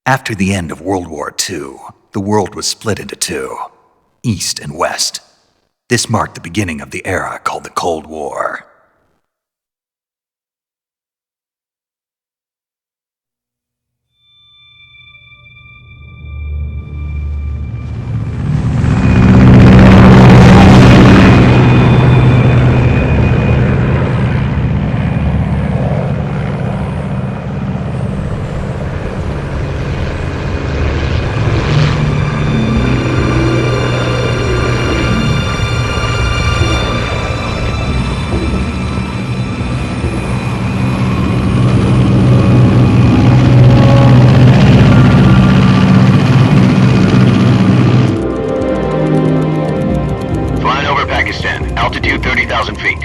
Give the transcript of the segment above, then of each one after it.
After the end of World War II, the world was split into two, East and West. This marked the beginning of the era called the Cold War. Altitude 30,000 feet.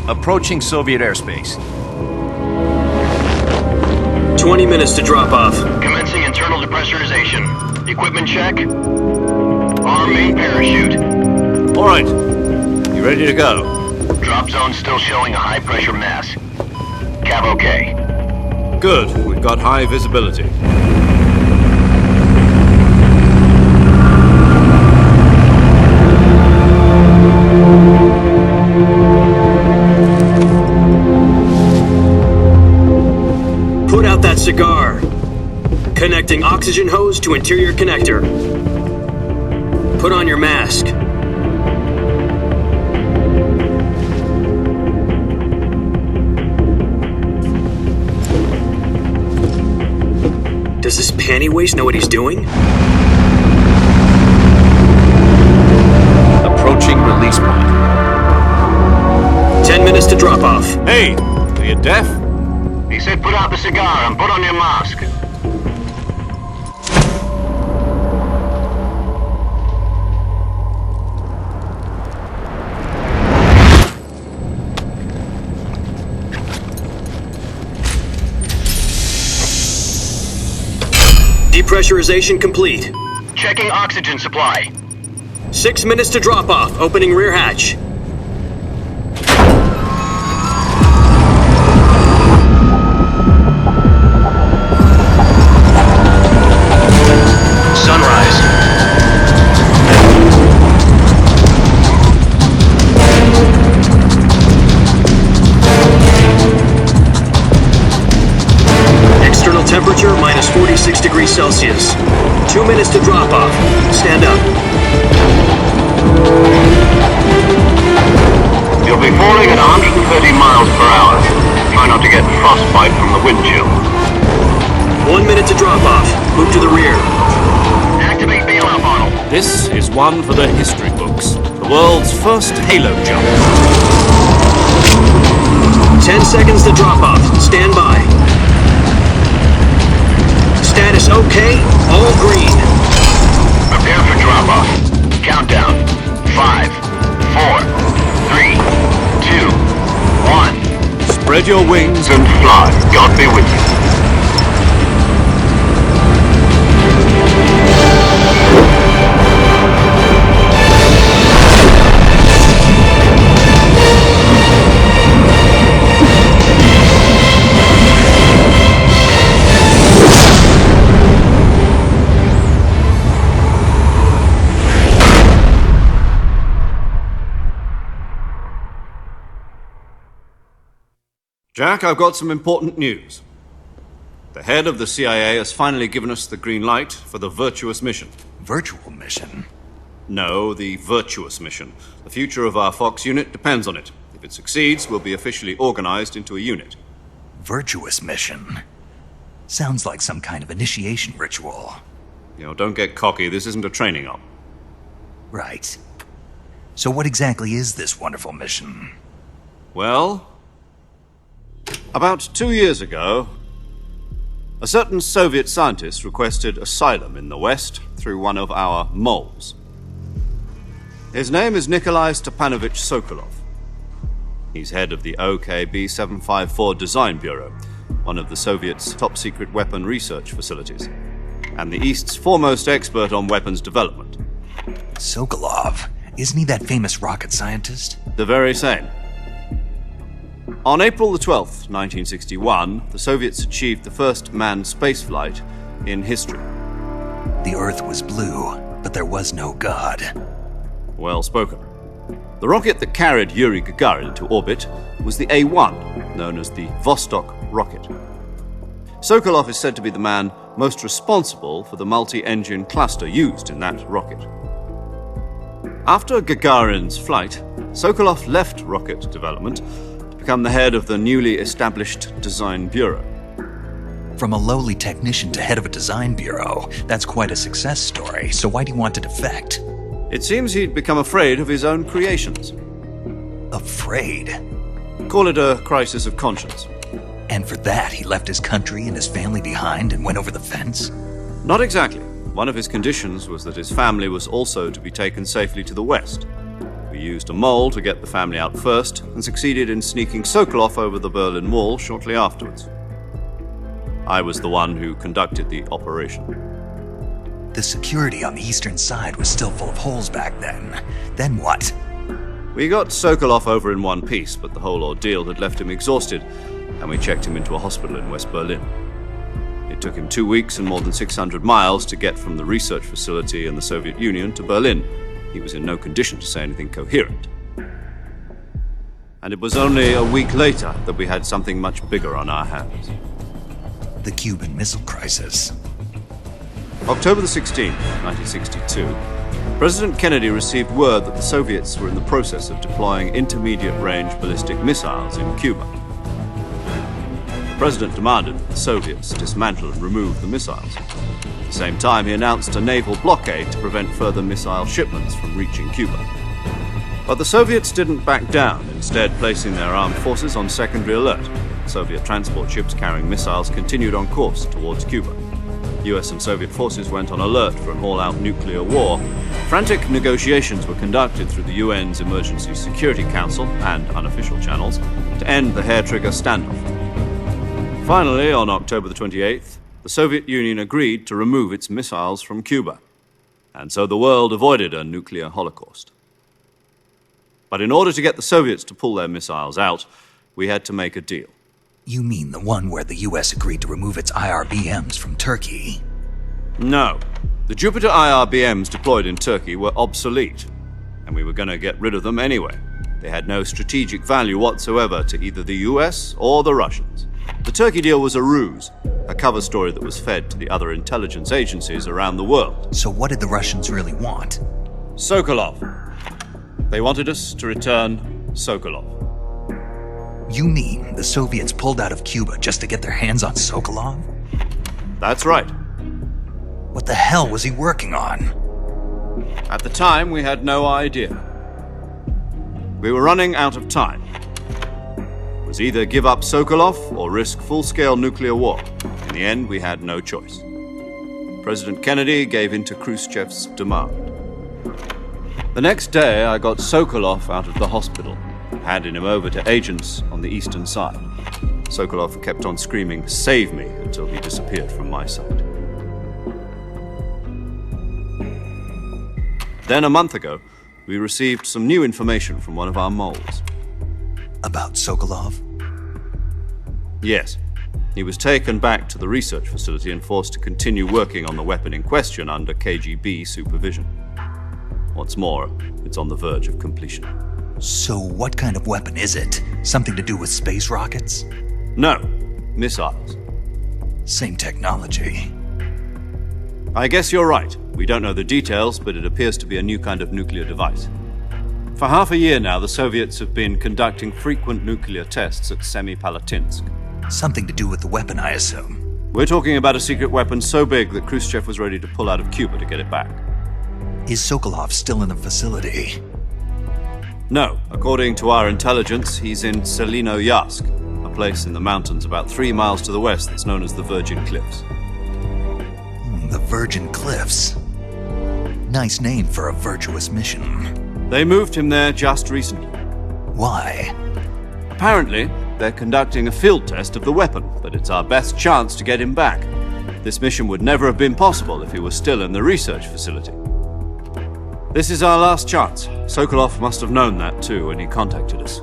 Approaching Soviet airspace. 20 minutes to drop off. Commencing internal depressurization. Equipment check. Arm main parachute. All right. You ready to go? Drop zone still showing a high pressure mass. Cav okay. Good. We've got high visibility. Put out that cigar. Connecting oxygen hose to interior connector. Put on your mask. Does this panty waste know what he's doing? Approaching release point. 10 minutes to drop off. Hey, are you deaf? He said put out the cigar and put on your mask. Depressurization complete. Checking oxygen supply. 6 minutes to drop off. Opening rear hatch. Sunrise. External temperature minus 46 degrees Celsius. 2 minutes to drop off. Stand up. You'll be falling at 130 miles per hour. Try not to get frostbite from the wind chill. 1 minute to drop off. Move to the rear. Activate bailout model. This is one for the history books. The world's first halo jump. 10 seconds to drop off. Stand by. Status okay. All green. Prepare for drop off. Countdown. 5, 4, 3, 2, 1. Spread your wings And fly. God be with you. Jack, I've got some important news. The head of the CIA has finally given us the green light for the Virtuous mission. Virtual mission? No, the Virtuous mission. The future of our Fox unit depends on it. If it succeeds, we'll be officially organized into a unit. Virtuous mission? Sounds like some kind of initiation ritual. Don't get cocky. This isn't a training op. Right. So what exactly is this wonderful mission? Well, about 2 years ago, a certain Soviet scientist requested asylum in the West through one of our moles. His name is Nikolai Stepanovich Sokolov. He's head of the OKB-754 Design Bureau, one of the Soviets' top-secret weapon research facilities, and the East's foremost expert on weapons development. Sokolov? Isn't he that famous rocket scientist? The very same. On April the 12th, 1961, the Soviets achieved the first manned spaceflight in history. The Earth was blue, but there was no God. Well spoken. The rocket that carried Yuri Gagarin into orbit was the A-1, known as the Vostok rocket. Sokolov is said to be the man most responsible for the multi-engine cluster used in that rocket. After Gagarin's flight, Sokolov left rocket development to become the head of the newly established Design Bureau. From a lowly technician to head of a design bureau, that's quite a success story, so why'd he want to defect? It seems he'd become afraid of his own creations. Afraid? Call it a crisis of conscience. And for that, he left his country and his family behind and went over the fence? Not exactly. One of his conditions was that his family was also to be taken safely to the west. We used a mole to get the family out first and succeeded in sneaking Sokolov over the Berlin Wall shortly afterwards. I was the one who conducted the operation. The security on the eastern side was still full of holes back then. Then what? We got Sokolov over in one piece, but the whole ordeal had left him exhausted, and we checked him into a hospital in West Berlin. It took him 2 weeks and more than 600 miles to get from the research facility in the Soviet Union to Berlin. He was in no condition to say anything coherent. And it was only a week later that we had something much bigger on our hands. The Cuban Missile Crisis. October the 16th, 1962, President Kennedy received word that the Soviets were in the process of deploying intermediate-range ballistic missiles in Cuba. The President demanded that the Soviets dismantle and remove the missiles. At the same time, he announced a naval blockade to prevent further missile shipments from reaching Cuba. But the Soviets didn't back down, instead placing their armed forces on secondary alert. Soviet transport ships carrying missiles continued on course towards Cuba. US and Soviet forces went on alert for an all-out nuclear war. Frantic negotiations were conducted through the UN's Emergency Security Council and unofficial channels to end the hair-trigger standoff. Finally, on October the 28th, the Soviet Union agreed to remove its missiles from Cuba, and so the world avoided a nuclear holocaust. But in order to get the Soviets to pull their missiles out, we had to make a deal. You mean the one where the US agreed to remove its IRBMs from Turkey? No. The Jupiter IRBMs deployed in Turkey were obsolete, and we were going to get rid of them anyway. They had no strategic value whatsoever to either the US or the Russians. The Turkey deal was a ruse, a cover story that was fed to the other intelligence agencies around the world. So what did the Russians really want? Sokolov. They wanted us to return Sokolov. You mean the Soviets pulled out of Cuba just to get their hands on Sokolov? That's right. What the hell was he working on? At the time, we had no idea. We were running out of time. It was either give up Sokolov or risk full-scale nuclear war. In the end, we had no choice. President Kennedy gave in to Khrushchev's demand. The next day, I got Sokolov out of the hospital, handing him over to agents on the eastern side. Sokolov kept on screaming, "Save me," until he disappeared from my sight. Then a month ago, we received some new information from one of our moles. About Sokolov? Yes. He was taken back to the research facility and forced to continue working on the weapon in question under KGB supervision. What's more, it's on the verge of completion. So what kind of weapon is it? Something to do with space rockets? No, missiles. Same technology. I guess you're right. We don't know the details, but it appears to be a new kind of nuclear device. For half a year now, the Soviets have been conducting frequent nuclear tests at Semipalatinsk. Something to do with the weapon, I assume. We're talking about a secret weapon so big that Khrushchev was ready to pull out of Cuba to get it back. Is Sokolov still in the facility? No, according to our intelligence, he's in Selinoyarsk, a place in the mountains about 3 miles to the west that's known as the Virgin Cliffs. The Virgin Cliffs. Nice name for a virtuous mission. They moved him there just recently. Why? Apparently, they're conducting a field test of the weapon, but it's our best chance to get him back. This mission would never have been possible if he was still in the research facility. This is our last chance. Sokolov must have known that too when he contacted us.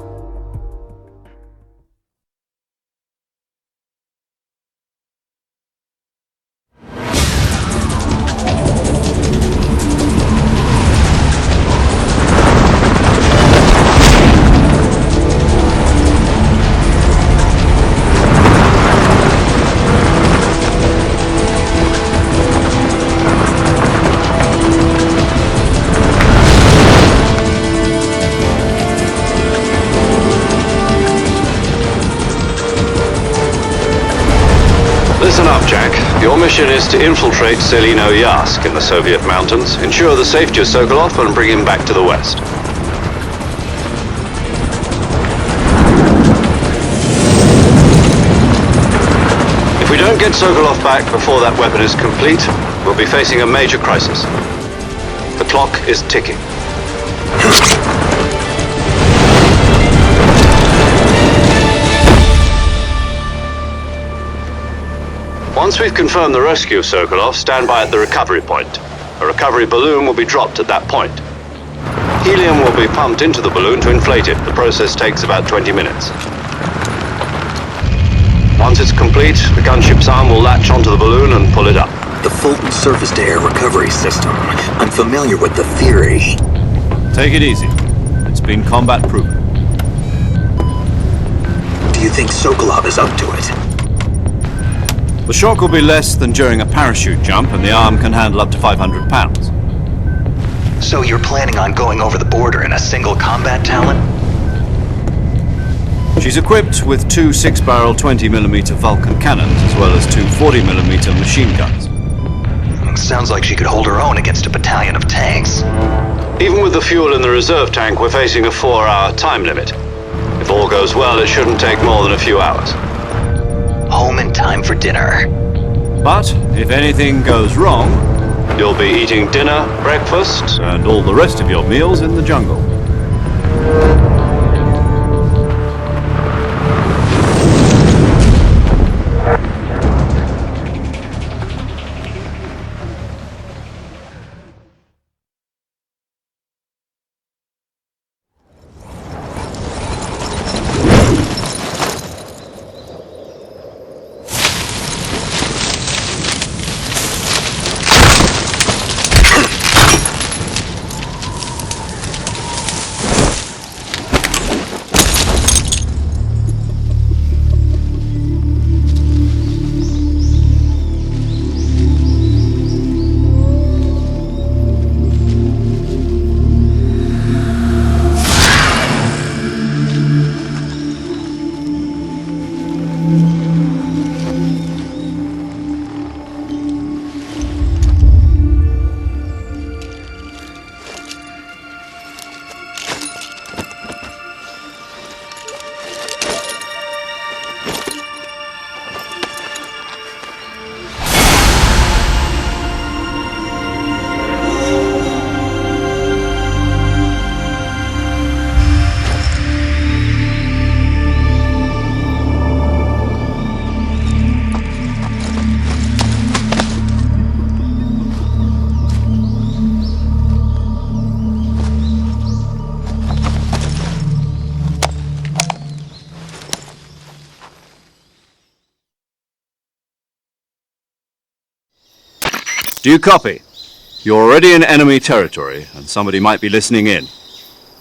mission is to infiltrate Selino Yask in the Soviet mountains, ensure the safety of Sokolov, and bring him back to the West. If we don't get Sokolov back before that weapon is complete, we'll be facing a major crisis. The clock is ticking. Once we've confirmed the rescue of Sokolov, stand by at the recovery point. A recovery balloon will be dropped at that point. Helium will be pumped into the balloon to inflate it. The process takes about 20 minutes. Once it's complete, the gunship's arm will latch onto the balloon and pull it up. The Fulton surface-to-air recovery system. I'm familiar with the theory. Take it easy. It's been combat-proven. Do you think Sokolov is up to it? The shock will be less than during a parachute jump, and the arm can handle up to 500 pounds. So you're planning on going over the border in a single combat Talon? She's equipped with two 6-barrel 20mm Vulcan cannons, as well as two 40mm machine guns. Sounds like she could hold her own against a battalion of tanks. Even with the fuel in the reserve tank, we're facing a 4-hour time limit. If all goes well, it shouldn't take more than a few hours. Home in time for dinner. But if anything goes wrong, you'll be eating dinner, breakfast, and all the rest of your meals in the jungle. Do you copy? You're already in enemy territory, and somebody might be listening in.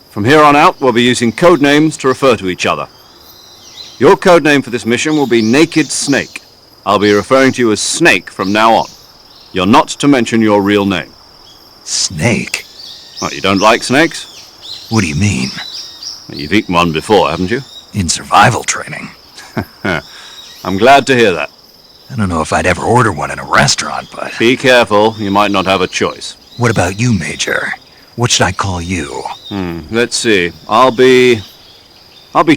From here on out, we'll be using code names to refer to each other. Your code name for this mission will be Naked Snake. I'll be referring to you as Snake from now on. You're not to mention your real name. Snake? Oh, you don't like snakes? What do you mean? Well, you've eaten one before, haven't you? In survival training. I'm glad to hear that. I don't know if I'd ever order one in a restaurant, but... Be careful, you might not have a choice. What about you, Major? What should I call you? Let's see. I'll be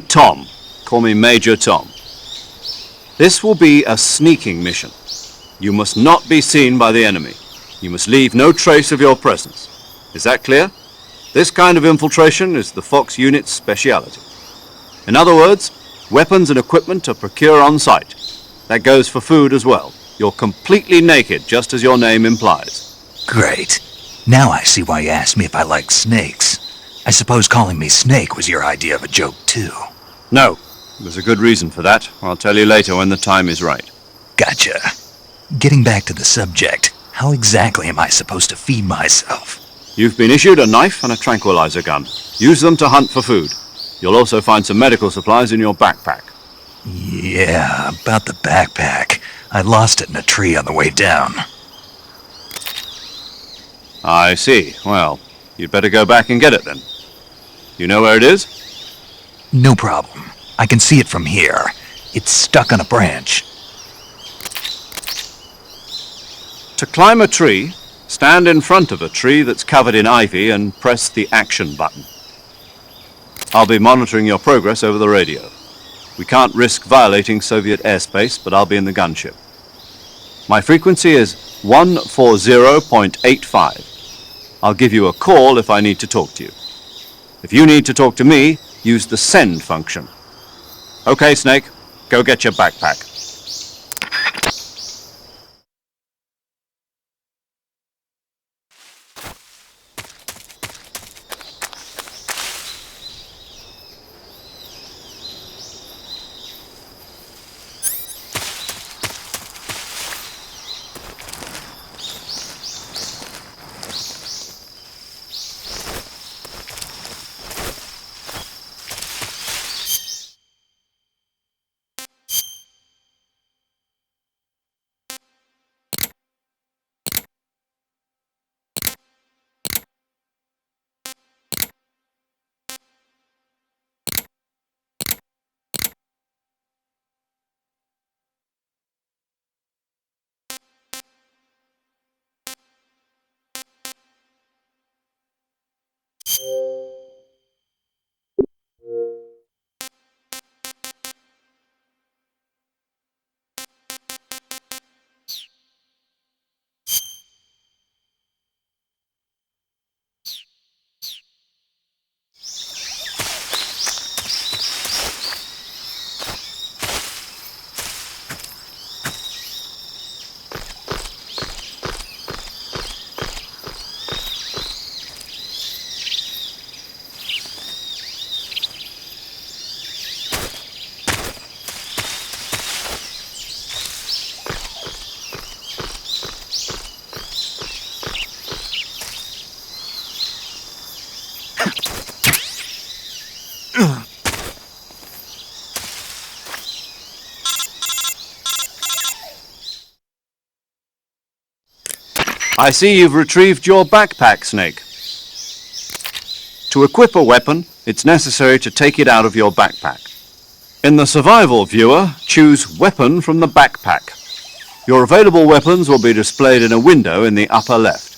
Tom. Call me Major Tom. This will be a sneaking mission. You must not be seen by the enemy. You must leave no trace of your presence. Is that clear? This kind of infiltration is the Fox unit's speciality. In other words, weapons and equipment are procured on site. That goes for food as well. You're completely naked, just as your name implies. Great. Now I see why you asked me if I liked snakes. I suppose calling me Snake was your idea of a joke, too. No, there's a good reason for that. I'll tell you later when the time is right. Gotcha. Getting back to the subject, how exactly am I supposed to feed myself? You've been issued a knife and a tranquilizer gun. Use them to hunt for food. You'll also find some medical supplies in your backpack. Yeah, about the backpack. I lost it in a tree on the way down. I see. Well, you'd better go back and get it then. You know where it is? No problem. I can see it from here. It's stuck on a branch. To climb a tree, stand in front of a tree that's covered in ivy and press the action button. I'll be monitoring your progress over the radio. We can't risk violating Soviet airspace, but I'll be in the gunship. My frequency is 140.85. I'll give you a call if I need to talk to you. If you need to talk to me, use the send function. Okay, Snake, go get your backpack. I see you've retrieved your backpack, Snake. To equip a weapon, it's necessary to take it out of your backpack. In the survival viewer, choose Weapon from the backpack. Your available weapons will be displayed in a window in the upper left.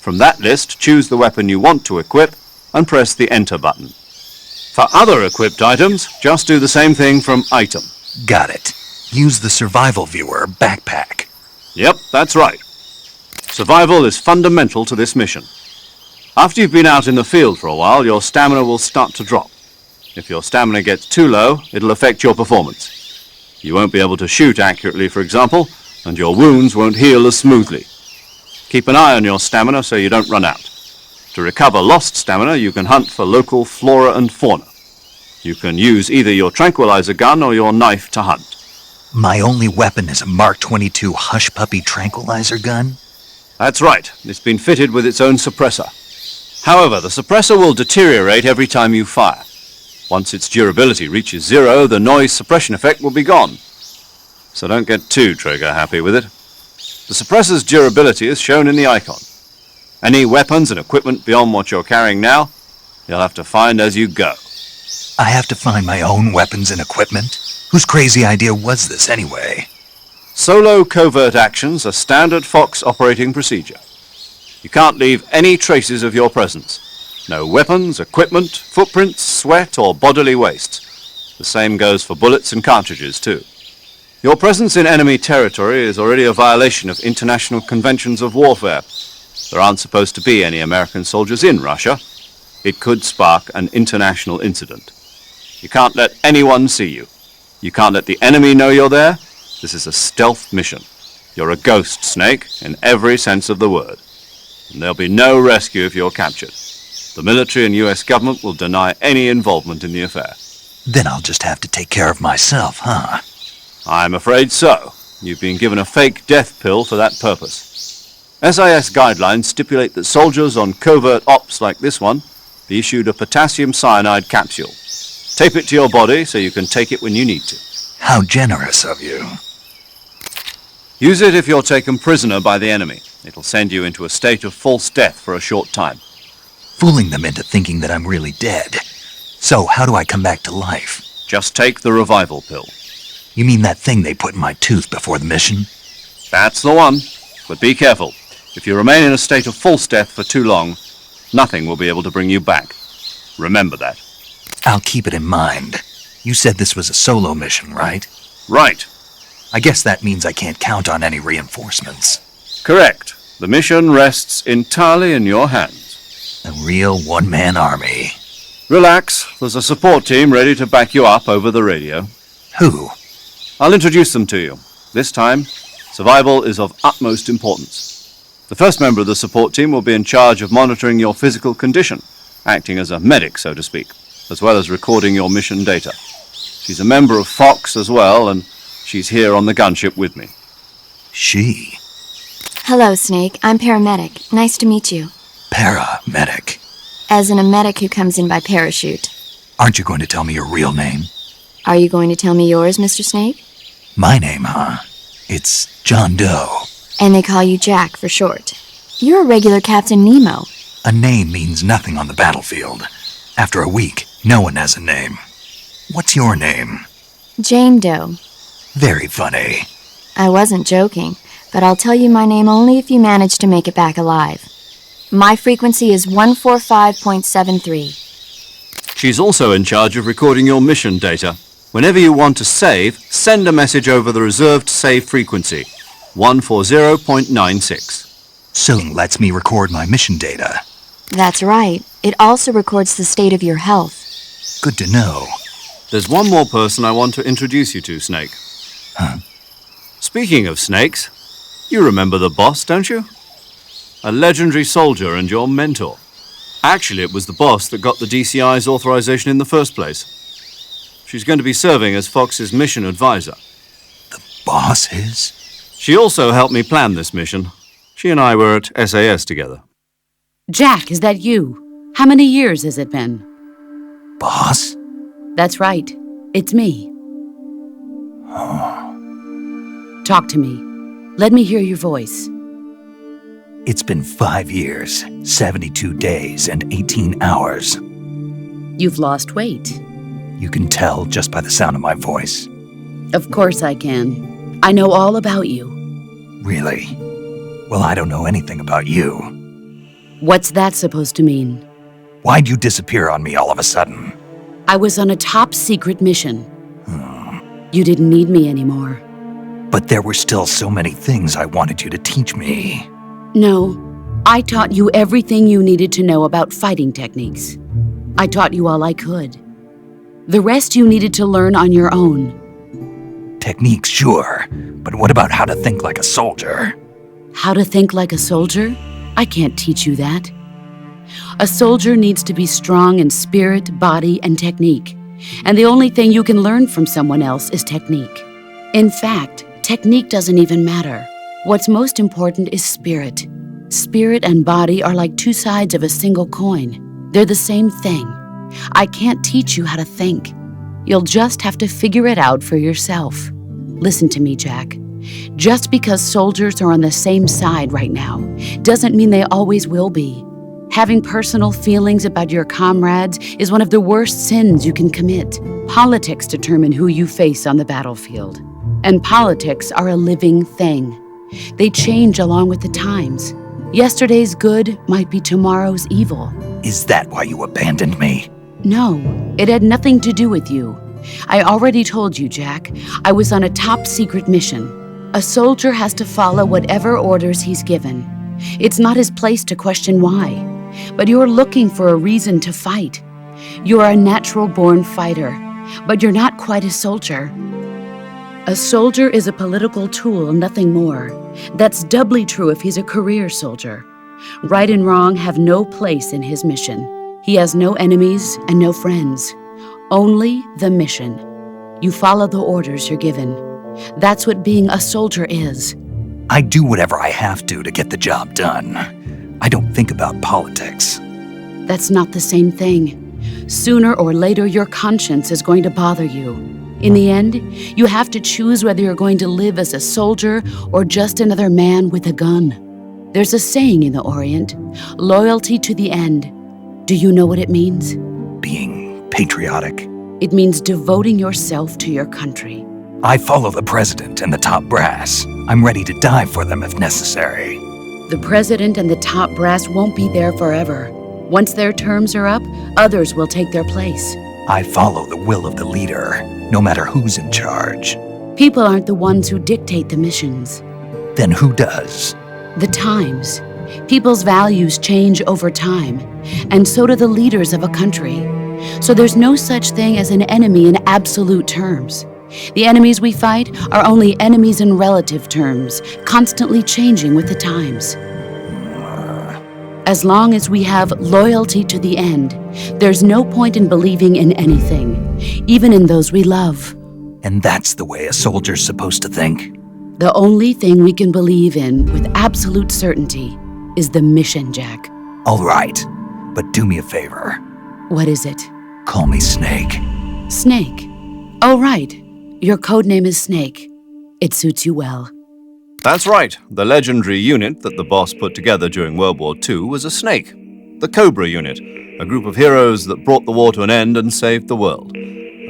From that list, choose the weapon you want to equip and press the Enter button. For other equipped items, just do the same thing from Item. Got it. Use the survival viewer backpack. Yep, that's right. Survival is fundamental to this mission. After you've been out in the field for a while, your stamina will start to drop. If your stamina gets too low, it'll affect your performance. You won't be able to shoot accurately, for example, and your wounds won't heal as smoothly. Keep an eye on your stamina so you don't run out. To recover lost stamina, you can hunt for local flora and fauna. You can use either your tranquilizer gun or your knife to hunt. My only weapon is a Mark 22 Hush Puppy tranquilizer gun? That's right. It's been fitted with its own suppressor. However, the suppressor will deteriorate every time you fire. Once its durability reaches 0, the noise suppression effect will be gone. So don't get too trigger happy with it. The suppressor's durability is shown in the icon. Any weapons and equipment beyond what you're carrying now, you'll have to find as you go. I have to find my own weapons and equipment? Whose crazy idea was this anyway? Solo covert actions are standard Fox operating procedure. You can't leave any traces of your presence. No weapons, equipment, footprints, sweat, or bodily waste. The same goes for bullets and cartridges, too. Your presence in enemy territory is already a violation of international conventions of warfare. There aren't supposed to be any American soldiers in Russia. It could spark an international incident. You can't let anyone see you. You can't let the enemy know you're there. This is a stealth mission. You're a ghost, Snake, in every sense of the word. And there'll be no rescue if you're captured. The military and US government will deny any involvement in the affair. Then I'll just have to take care of myself, huh? I'm afraid so. You've been given a fake death pill for that purpose. SIS guidelines stipulate that soldiers on covert ops like this one be issued a potassium cyanide capsule. Tape it to your body so you can take it when you need to. How generous of you. Use it if you're taken prisoner by the enemy. It'll send you into a state of false death for a short time. Fooling them into thinking that I'm really dead. So how do I come back to life? Just take the revival pill. You mean that thing they put in my tooth before the mission? That's the one. But be careful. If you remain in a state of false death for too long, nothing will be able to bring you back. Remember that. I'll keep it in mind. You said this was a solo mission, right? Right. I guess that means I can't count on any reinforcements. Correct. The mission rests entirely in your hands. A real one-man army. Relax. There's a support team ready to back you up over the radio. Who? I'll introduce them to you. This time, survival is of utmost importance. The first member of the support team will be in charge of monitoring your physical condition, acting as a medic, so to speak, as well as recording your mission data. She's a member of Fox as well, and she's here on the gunship with me. She? Hello, Snake. I'm paramedic. Nice to meet you. Paramedic. As in a medic who comes in by parachute. Aren't you going to tell me your real name? Are you going to tell me yours, Mr. Snake? My name, huh? It's John Doe. And they call you Jack for short. You're a regular Captain Nemo. A name means nothing on the battlefield. After a week, no one has a name. What's your name? Jane Doe. Very funny. I wasn't joking, but I'll tell you my name only if you manage to make it back alive. My frequency is 145.73. She's also in charge of recording your mission data. Whenever you want to save, send a message over the reserved save frequency, 140.96. So lets me record my mission data. That's right. It also records the state of your health. Good to know. There's one more person I want to introduce you to, Snake. Huh? Speaking of snakes, you remember the boss, don't you? A legendary soldier and your mentor. Actually, it was the boss that got the DCI's authorization in the first place. She's going to be serving as Fox's mission advisor. The boss is? She also helped me plan this mission. She and I were at SAS together. Jack, is that you? How many years has it been? Boss? That's right. It's me. Talk to me. Let me hear your voice. It's been 5 years, 72 days, and 18 hours. You've lost weight. You can tell just by the sound of my voice. Of course I can. I know all about you. Really? Well, I don't know anything about you. What's that supposed to mean? Why'd you disappear on me all of a sudden? I was on a top-secret mission. You didn't need me anymore. But there were still so many things I wanted you to teach me. No, I taught you everything you needed to know about fighting techniques. I taught you all I could. The rest you needed to learn on your own. Techniques, sure. But what about how to think like a soldier? How to think like a soldier? I can't teach you that. A soldier needs to be strong in spirit, body, and technique. And the only thing you can learn from someone else is technique. In fact, technique doesn't even matter. What's most important is spirit. Spirit and body are like two sides of a single coin. They're the same thing. I can't teach you how to think. You'll just have to figure it out for yourself. Listen to me, Jack. Just because soldiers are on the same side right now doesn't mean they always will be. Having personal feelings about your comrades is one of the worst sins you can commit. Politics determine who you face on the battlefield. And politics are a living thing. They change along with the times. Yesterday's good might be tomorrow's evil. Is that why you abandoned me? No, it had nothing to do with you. I already told you, Jack. I was on a top-secret mission. A soldier has to follow whatever orders he's given. It's not his place to question why. But you're looking for a reason to fight. You're a natural-born fighter, but you're not quite a soldier. A soldier is a political tool, nothing more. That's doubly true if he's a career soldier. Right and wrong have no place in his mission. He has no enemies and no friends. Only the mission. You follow the orders you're given. That's what being a soldier is. I do whatever I have to get the job done. I don't think about politics. That's not the same thing. Sooner or later, your conscience is going to bother you. In the end, you have to choose whether you're going to live as a soldier or just another man with a gun. There's a saying in the Orient, loyalty to the end. Do you know what it means? Being patriotic. It means devoting yourself to your country. I follow the president and the top brass. I'm ready to die for them if necessary. The president and the top brass won't be there forever. Once their terms are up, others will take their place. I follow the will of the leader, no matter who's in charge. People aren't the ones who dictate the missions. Then who does? The times. People's values change over time, and so do the leaders of a country. So there's no such thing as an enemy in absolute terms. The enemies we fight are only enemies in relative terms, constantly changing with the times. As long as we have loyalty to the end, there's no point in believing in anything, even in those we love. And that's the way a soldier's supposed to think? The only thing we can believe in with absolute certainty is the mission, Jack. All right, but do me a favor. What is it? Call me Snake. Snake. Oh, right. Your code name is Snake. It suits you well. That's right. The legendary unit that the boss put together during World War II was a snake. The Cobra unit, a group of heroes that brought the war to an end and saved the world.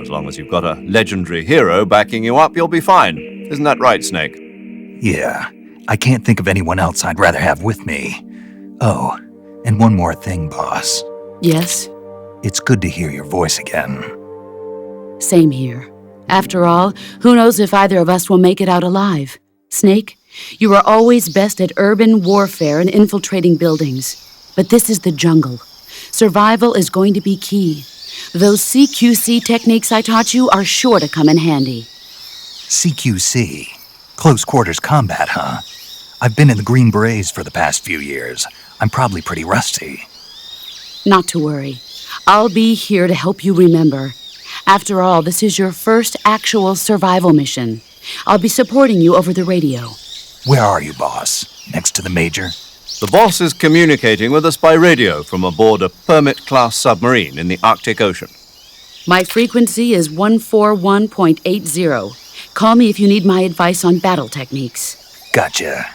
As long as you've got a legendary hero backing you up, you'll be fine. Isn't that right, Snake? Yeah, I can't think of anyone else I'd rather have with me. Oh, and one more thing, boss. Yes? It's good to hear your voice again. Same here. After all, who knows if either of us will make it out alive? Snake, you are always best at urban warfare and infiltrating buildings. But this is the jungle. Survival is going to be key. Those CQC techniques I taught you are sure to come in handy. CQC? Close quarters combat, huh? I've been in the Green Berets for the past few years. I'm probably pretty rusty. Not to worry. I'll be here to help you remember. After all, this is your first actual survival mission. I'll be supporting you over the radio. Where are you, boss? Next to the major? The boss is communicating with us by radio from aboard a Permit-class submarine in the Arctic Ocean. My frequency is 141.80. Call me if you need my advice on battle techniques. Gotcha.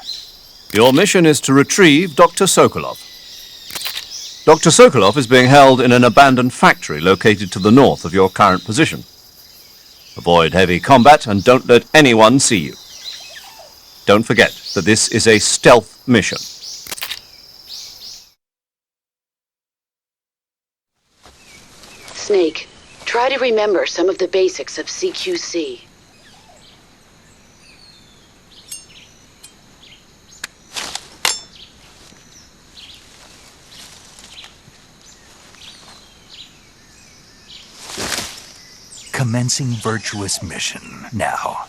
Your mission is to retrieve Dr. Sokolov. Dr. Sokolov is being held in an abandoned factory located to the north of your current position. Avoid heavy combat and don't let anyone see you. Don't forget that this is a stealth mission. Snake, try to remember some of the basics of CQC. Commencing virtuous mission now.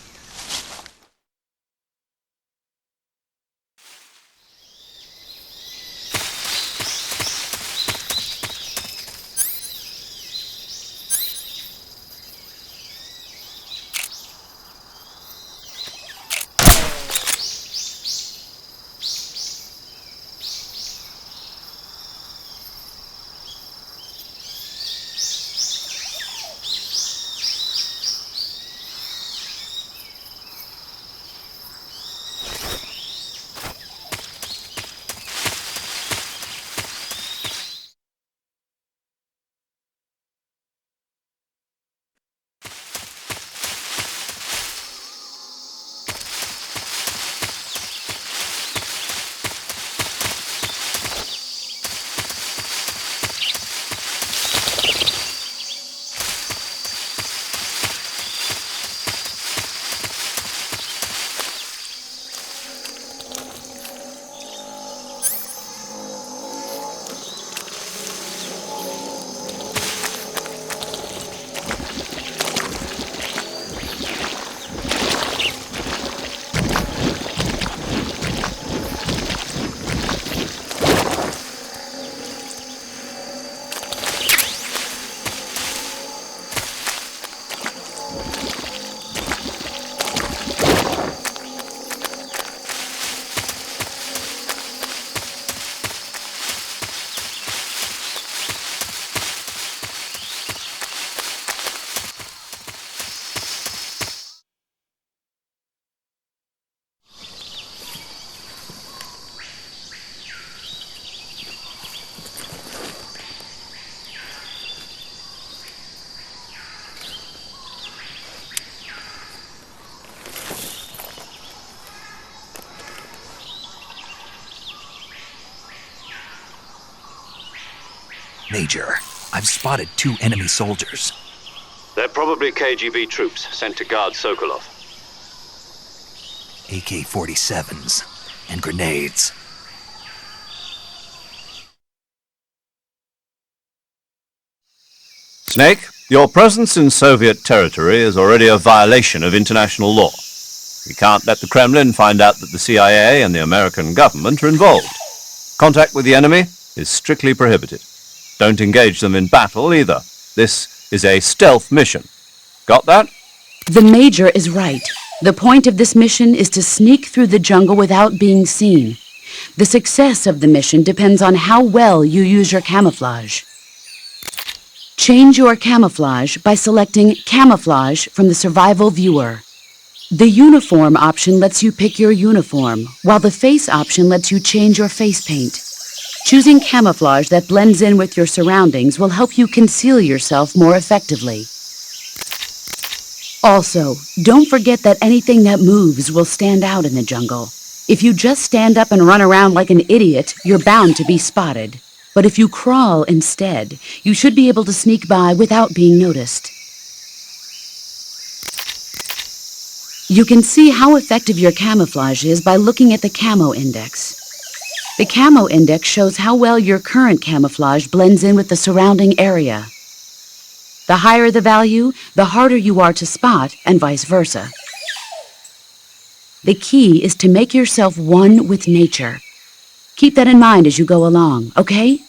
Major, I've spotted 2 enemy soldiers. They're probably KGB troops sent to guard Sokolov. AK-47s and grenades. Snake, your presence in Soviet territory is already a violation of international law. We can't let the Kremlin find out that the CIA and the American government are involved. Contact with the enemy is strictly prohibited. Don't engage them in battle either. This is a stealth mission. Got that? The Major is right. The point of this mission is to sneak through the jungle without being seen. The success of the mission depends on how well you use your camouflage. Change your camouflage by selecting Camouflage from the Survival Viewer. The Uniform option lets you pick your uniform, while the Face option lets you change your face paint. Choosing camouflage that blends in with your surroundings will help you conceal yourself more effectively. Also, don't forget that anything that moves will stand out in the jungle. If you just stand up and run around like an idiot, you're bound to be spotted. But if you crawl instead, you should be able to sneak by without being noticed. You can see how effective your camouflage is by looking at the Camo Index. The Camo Index shows how well your current camouflage blends in with the surrounding area. The higher the value, the harder you are to spot, and vice versa. The key is to make yourself one with nature. Keep that in mind as you go along, okay?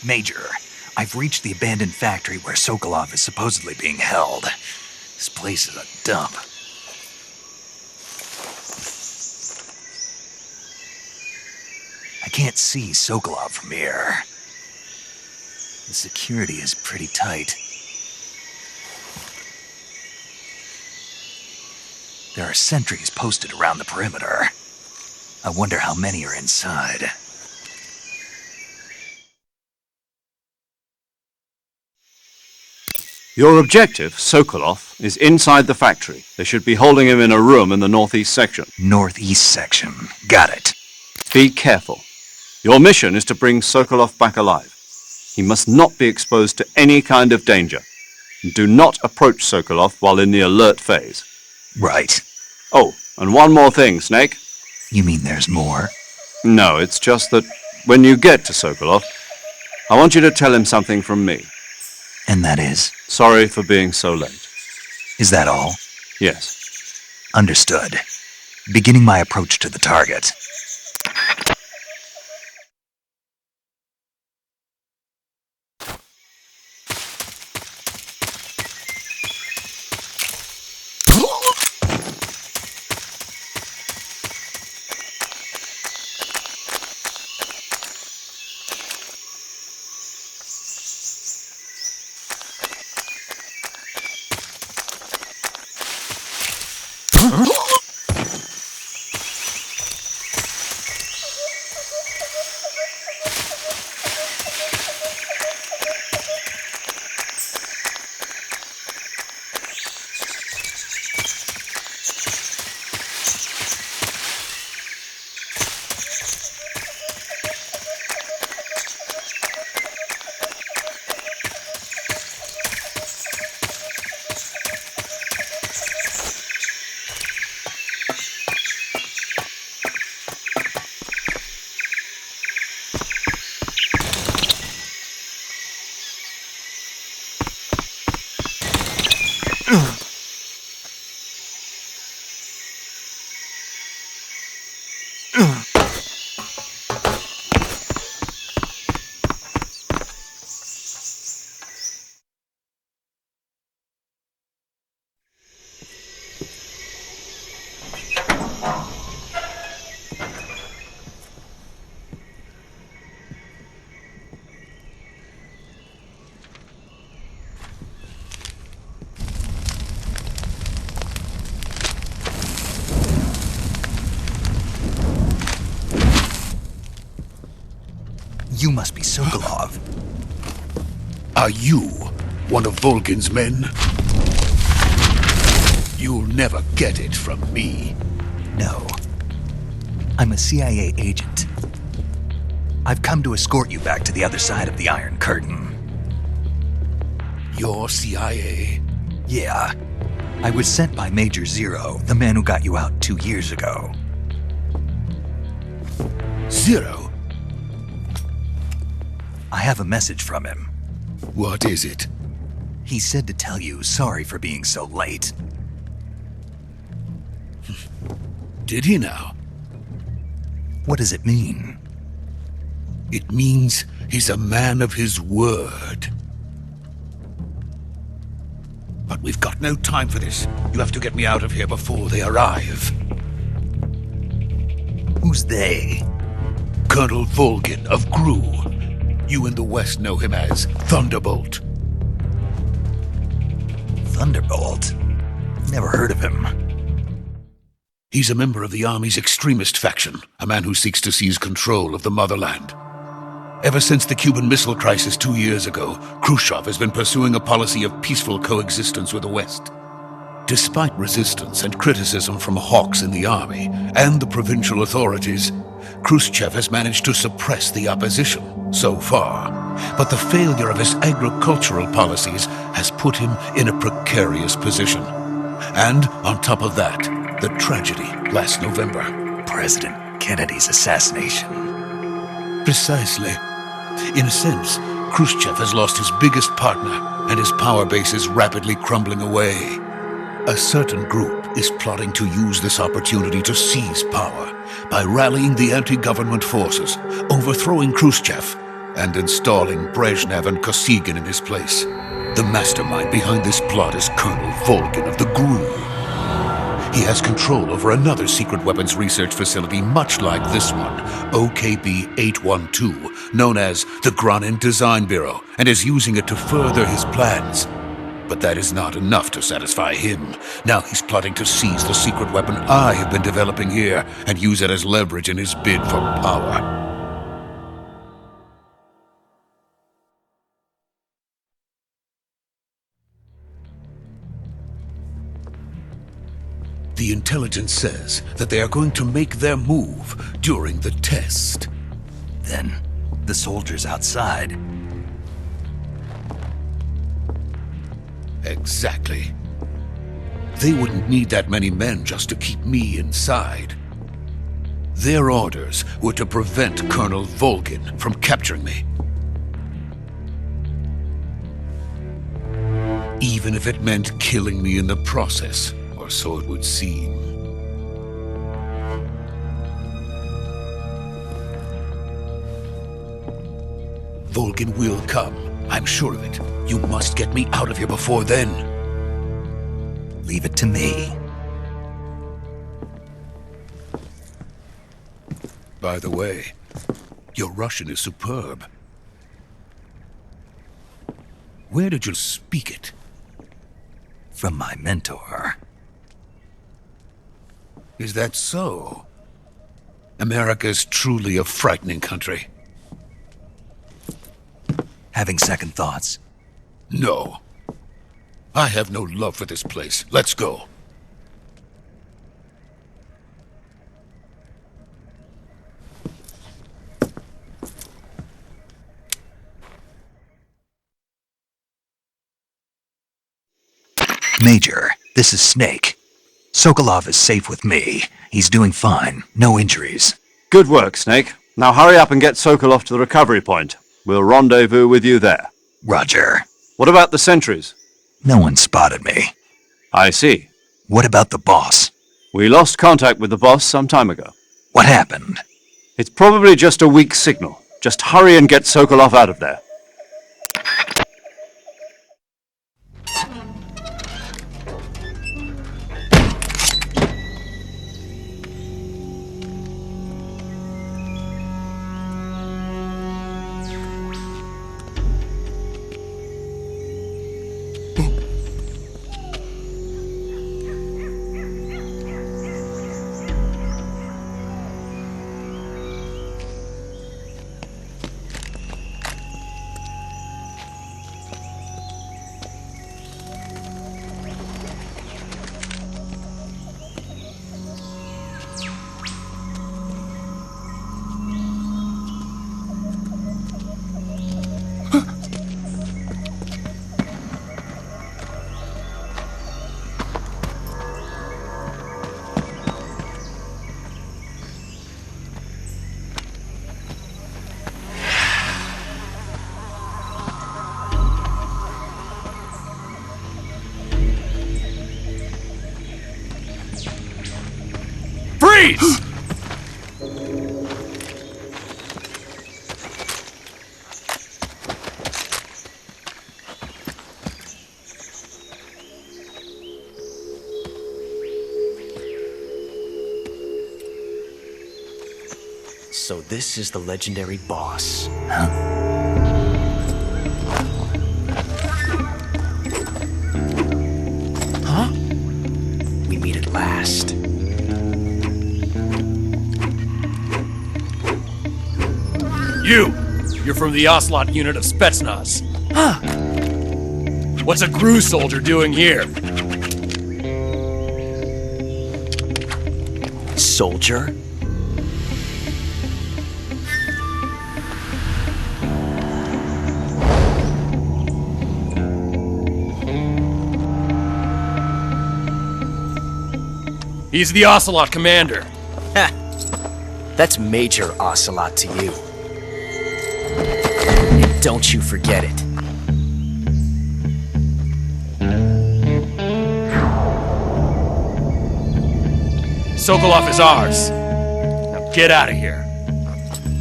Major, I've reached the abandoned factory where Sokolov is supposedly being held. This place is a dump. I can't see Sokolov from here. The security is pretty tight. There are sentries posted around the perimeter. I wonder how many are inside. Your objective, Sokolov, is inside the factory. They should be holding him in a room in the northeast section. Northeast section. Got it. Be careful. Your mission is to bring Sokolov back alive. He must not be exposed to any kind of danger. Do not approach Sokolov while in the alert phase. Right. Oh, and one more thing, Snake. You mean there's more? No, it's just that when you get to Sokolov, I want you to tell him something from me. And that is? Sorry for being so late. Is that all? Yes. Understood. Beginning my approach to the target. You must be Sokolov. Are you one of Volgin's men? You'll never get it from me. No. I'm a CIA agent. I've come to escort you back to the other side of the Iron Curtain. You're CIA? Yeah. I was sent by Major Zero, the man who got you out 2 years ago. Zero? I have a message from him. What is it? He said to tell you sorry for being so late. Did he now? What does it mean? It means he's a man of his word. But we've got no time for this. You have to get me out of here before they arrive. Who's they? Colonel Volgin of GRU. You in the West know him as Thunderbolt. Thunderbolt? Never heard of him. He's a member of the Army's extremist faction, a man who seeks to seize control of the motherland. Ever since the Cuban Missile Crisis 2 years ago, Khrushchev has been pursuing a policy of peaceful coexistence with the West. Despite resistance and criticism from hawks in the army and the provincial authorities, Khrushchev has managed to suppress the opposition so far. But the failure of his agricultural policies has put him in a precarious position. And on top of that, the tragedy last November. President Kennedy's assassination. Precisely. In a sense, Khrushchev has lost his biggest partner, and his power base is rapidly crumbling away. A certain group is plotting to use this opportunity to seize power by rallying the anti-government forces, overthrowing Khrushchev, and installing Brezhnev and Kosygin in his place. The mastermind behind this plot is Colonel Volgin of the GRU. He has control over another secret weapons research facility much like this one, OKB-812, known as the Granin Design Bureau, and is using it to further his plans. But that is not enough to satisfy him. Now he's plotting to seize the secret weapon I have been developing here and use it as leverage in his bid for power. The intelligence says that they are going to make their move during the test. Then, the soldiers outside. Exactly. They wouldn't need that many men just to keep me inside. Their orders were to prevent Colonel Volgin from capturing me. Even if it meant killing me in the process, or so it would seem. Volgin will come. I'm sure of it. You must get me out of here before then. Leave it to me. By the way, your Russian is superb. Where did you speak it? From my mentor. Is that so? America is truly a frightening country. Having second thoughts? No. I have no love for this place. Let's go. Major, this is Snake. Sokolov is safe with me. He's doing fine. No injuries. Good work, Snake. Now hurry up and get Sokolov to the recovery point. We'll rendezvous with you there. Roger. What about the sentries? No one spotted me. I see. What about the boss? We lost contact with the boss some time ago. What happened? It's probably just a weak signal. Just hurry and get Sokolov out of there. Freeze! So this is the legendary boss. Huh? We meet at last. You're from the Ocelot unit of Spetsnaz. Huh. What's a GRU soldier doing here? Soldier? He's the Ocelot commander. Ha! That's Major Ocelot to you. And don't you forget it. Sokolov is ours. Now get out of here.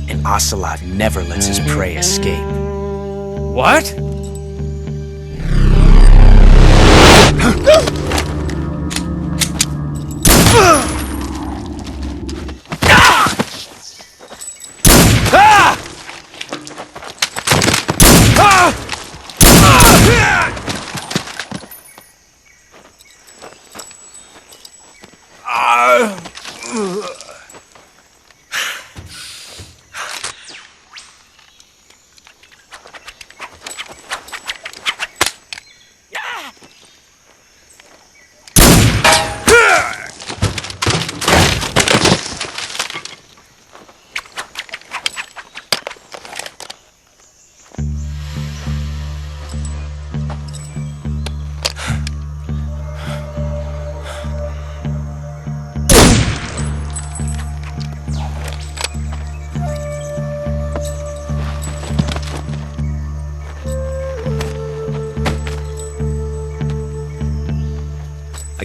And Ocelot never lets his prey escape. What?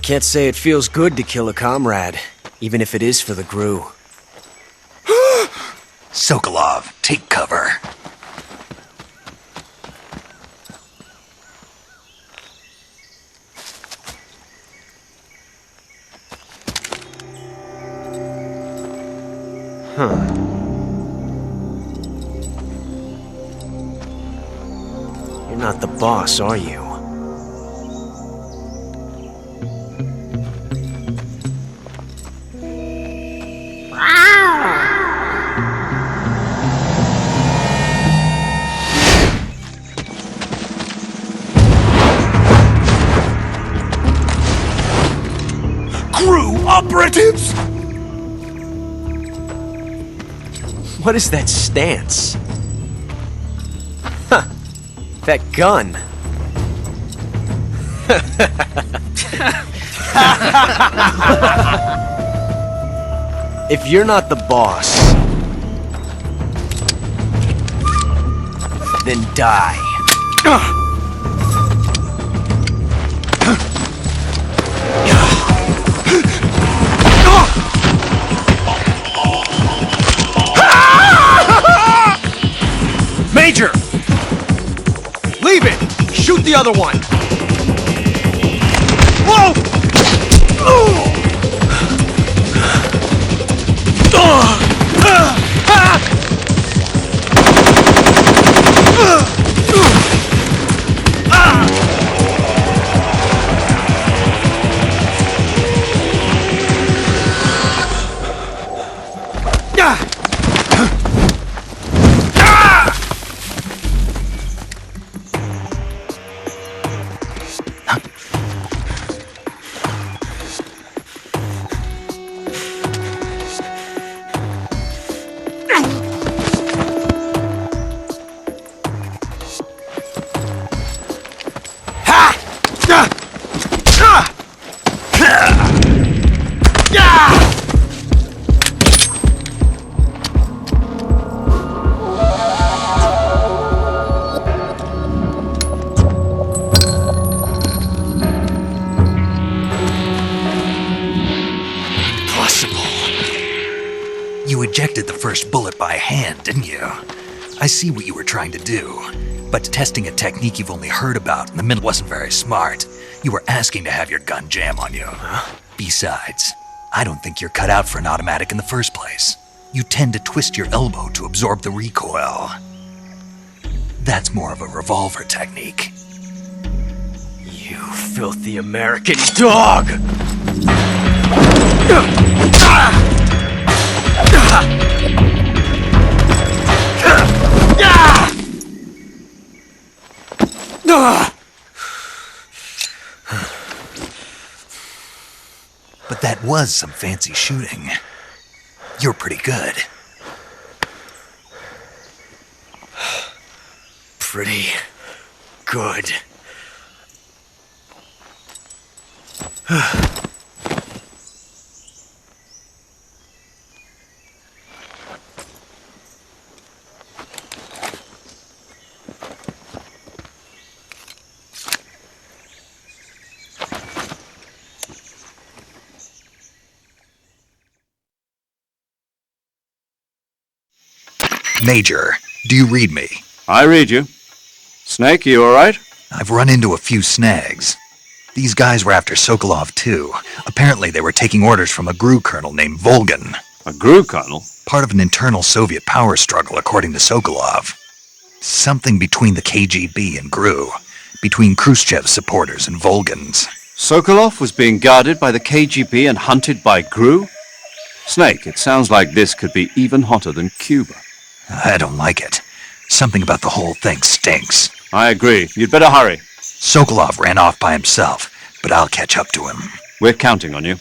I can't say it feels good to kill a comrade, even if it is for the GRU. Sokolov, take cover. You're not the boss, are you? GRU operatives! What is that stance? Huh. That gun. If you're not the boss, then die. Major! Leave it! Shoot the other one! Whoa! You ejected the first bullet by hand, didn't you? I see what you were trying to do, but testing a technique you've only heard about in the middle wasn't very smart. You were asking to have your gun jam on you. Besides, I don't think you're cut out for an automatic in the first place. You tend to twist your elbow to absorb the recoil. That's more of a revolver technique. You filthy American dog! But that was some fancy shooting. You're pretty good. Pretty good. Major, do you read me? I read you. Snake, you alright? I've run into a few snags. These guys were after Sokolov too. Apparently they were taking orders from a GRU colonel named Volgin. A GRU colonel? Part of an internal Soviet power struggle, according to Sokolov. Something between the KGB and GRU. Between Khrushchev's supporters and Volgin's. Sokolov was being guarded by the KGB and hunted by GRU? Snake, it sounds like this could be even hotter than Cuba. I don't like it. Something about the whole thing stinks. I agree. You'd better hurry. Sokolov ran off by himself, but I'll catch up to him. We're counting on you.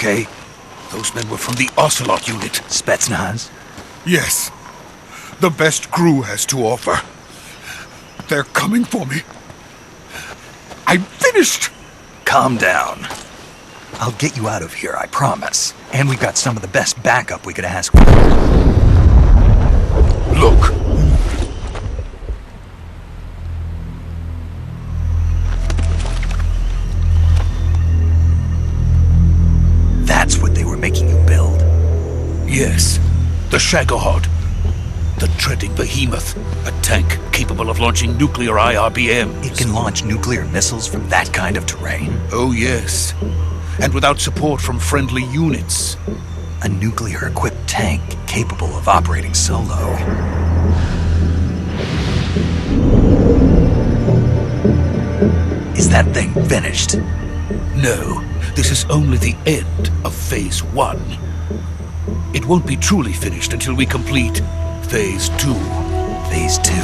okay? Those men were from the Ocelot unit. Spetsnaz? Yes. The best crew has to offer. They're coming for me. I'm finished! Calm down. I'll get you out of here, I promise. And we've got some of the best backup we could ask for. Look. That's what they were making you build? Yes. The Shagohod. The treading behemoth. A tank capable of launching nuclear IRBMs. It can launch nuclear missiles from that kind of terrain? Oh, yes. And without support from friendly units. A nuclear-equipped tank capable of operating solo. Is that thing finished? No, this is only the end of Phase 1. It won't be truly finished until we complete Phase 2. Phase 2?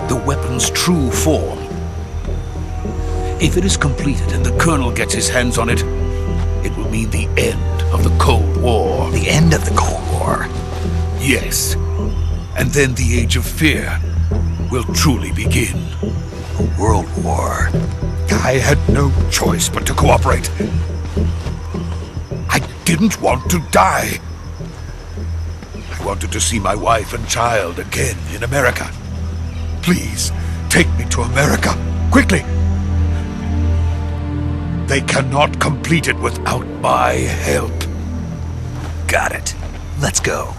The weapon's true form. If it is completed and the Colonel gets his hands on it, it will mean the end of the Cold War. The end of the Cold War? Yes. And then the Age of Fear will truly begin. A world war? I had no choice but to cooperate. I didn't want to die. I wanted to see my wife and child again in America. Please, take me to America, quickly. They cannot complete it without my help. Got it. Let's go.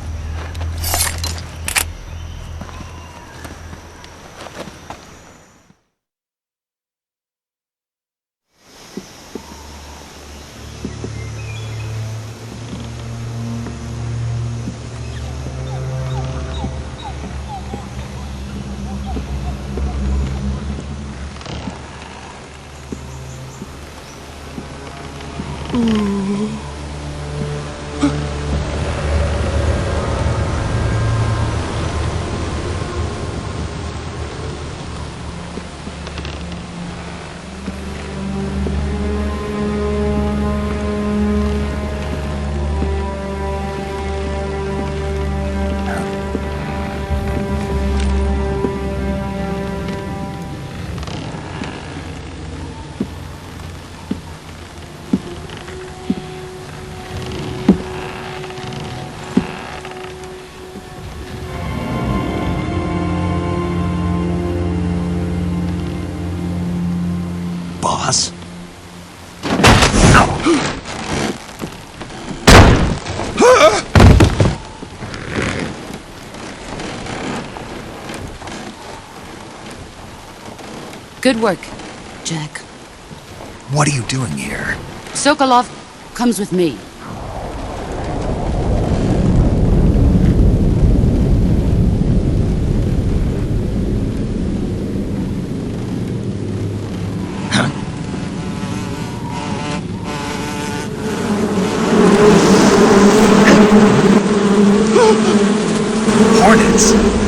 Boss? Good work, Jack. What are you doing here? Sokolov comes with me. Hornets!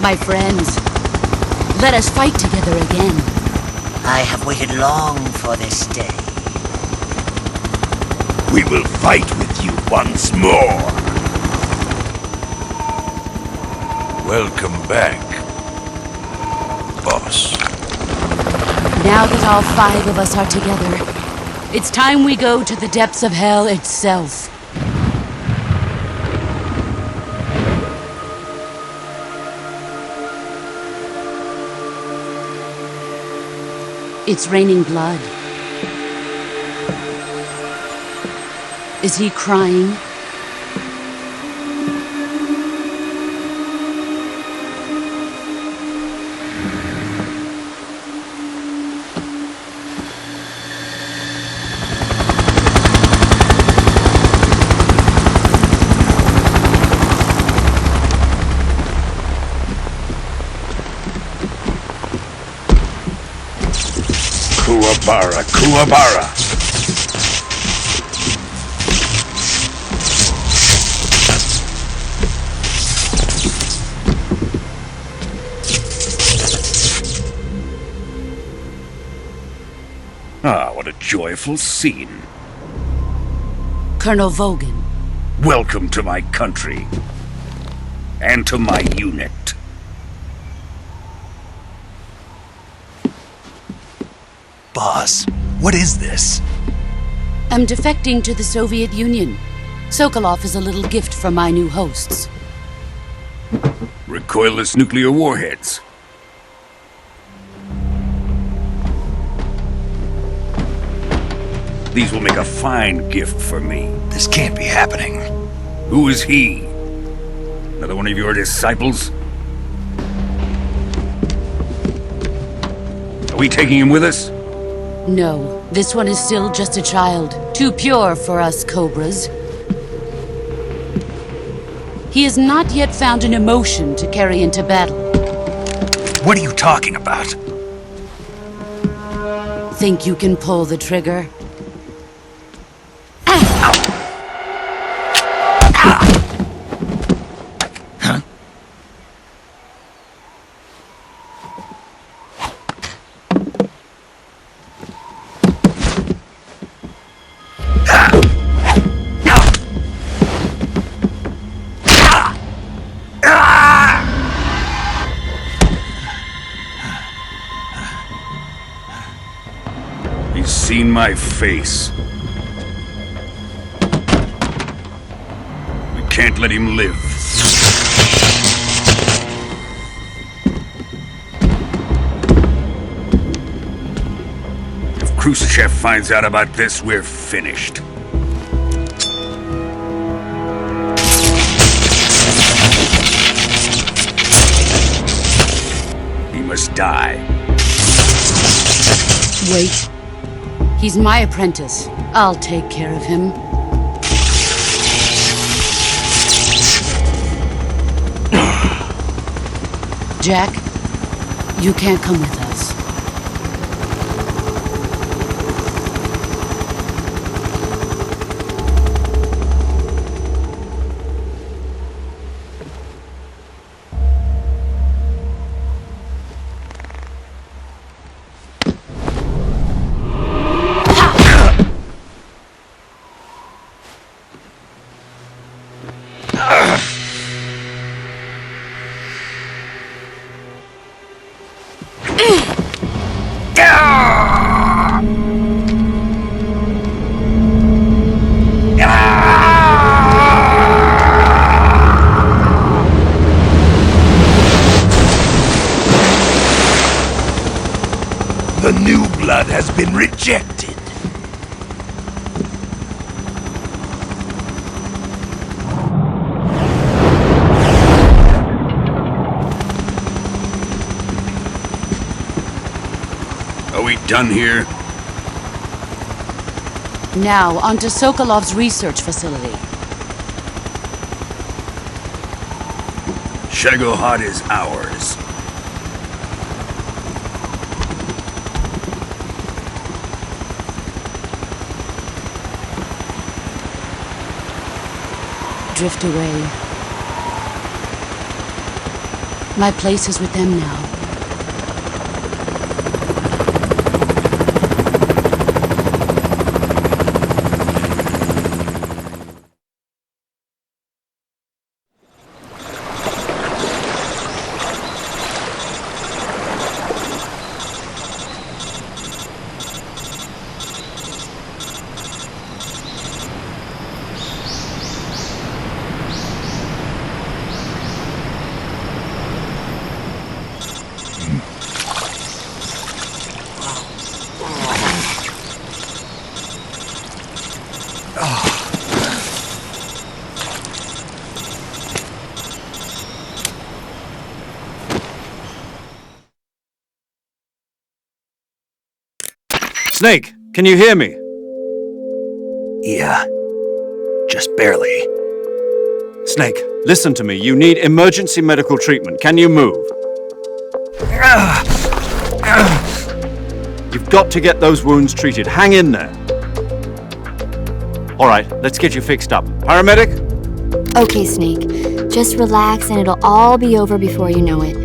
My friends, let us fight together again. I have waited long for this day. We will fight with you once more. Welcome back, boss. Now that all 5 of us are together, it's time we go to the depths of hell itself. It's raining blood. Is he crying? Kuwabara, Kuwabara! Ah, what a joyful scene. Colonel Vogan. Welcome to my country. And to my unit. Boss, what is this? I'm defecting to the Soviet Union. Sokolov is a little gift from my new hosts. Recoilless nuclear warheads. These will make a fine gift for me. This can't be happening. Who is he? Another one of your disciples? Are we taking him with us? No, this one is still just a child. Too pure for us Cobras. He has not yet found an emotion to carry into battle. What are you talking about? Think you can pull the trigger? He's seen my face. We can't let him live. If Khrushchev finds out about this, we're finished. He must die. Wait. He's my apprentice. I'll take care of him. Jack, you can't come with us. The new blood has been rejected. Are we done here? Now, onto Sokolov's research facility. Shagohod is ours. Drift away. My place is with them now. Snake, can you hear me? Yeah, just barely. Snake, listen to me. You need emergency medical treatment. Can you move? You've got to get those wounds treated. Hang in there. All right, let's get you fixed up. Paramedic? Okay, Snake. Just relax and it'll all be over before you know it.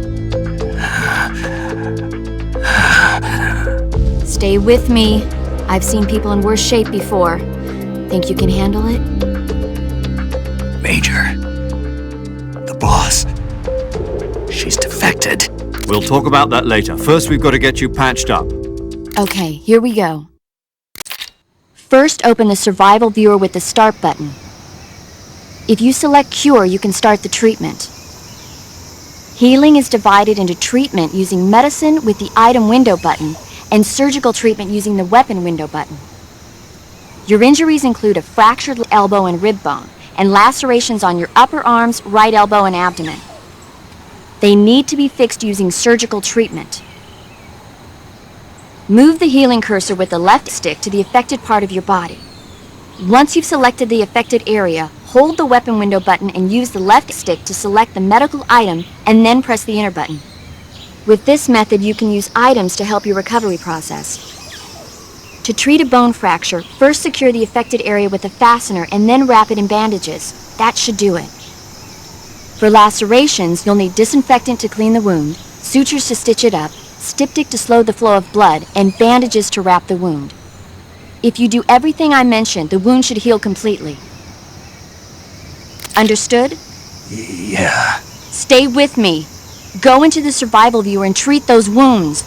Stay with me. I've seen people in worse shape before. Think you can handle it? Major. The boss. She's defected. We'll talk about that later. First, we've got to get you patched up. Okay, here we go. First, open the survival viewer with the start button. If you select Cure, you can start the treatment. Healing is divided into treatment using medicine with the item window button and surgical treatment using the weapon window button. Your injuries include a fractured elbow and rib bone and lacerations on your upper arms, right elbow, and abdomen. They need to be fixed using surgical treatment. Move the healing cursor with the left stick to the affected part of your body. Once you've selected the affected area, hold the weapon window button and use the left stick to select the medical item and then press the enter button. With this method, you can use items to help your recovery process. To treat a bone fracture, first secure the affected area with a fastener and then wrap it in bandages. That should do it. For lacerations, you'll need disinfectant to clean the wound, sutures to stitch it up, styptic to slow the flow of blood, and bandages to wrap the wound. If you do everything I mentioned, the wound should heal completely. Understood? Yeah. Stay with me. Go into the survival viewer and treat those wounds.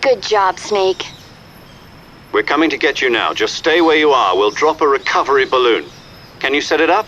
Good job, Snake. We're coming to get you now. Just stay where you are. We'll drop a recovery balloon. Can you set it up?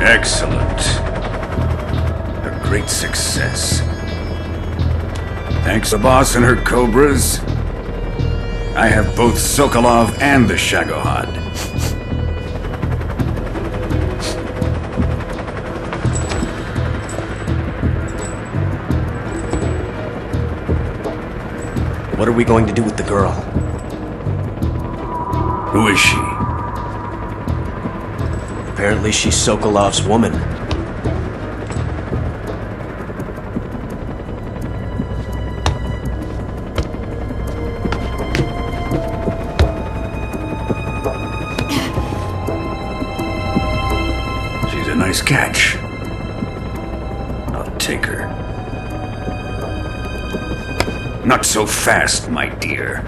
Excellent. A great success. Thanks to Boss and her Cobras, I have both Sokolov and the Shagohod. What are we going to do with the girl? Who is she? Apparently she's Sokolov's woman. She's a nice catch. I'll take her. Not so fast, my dear.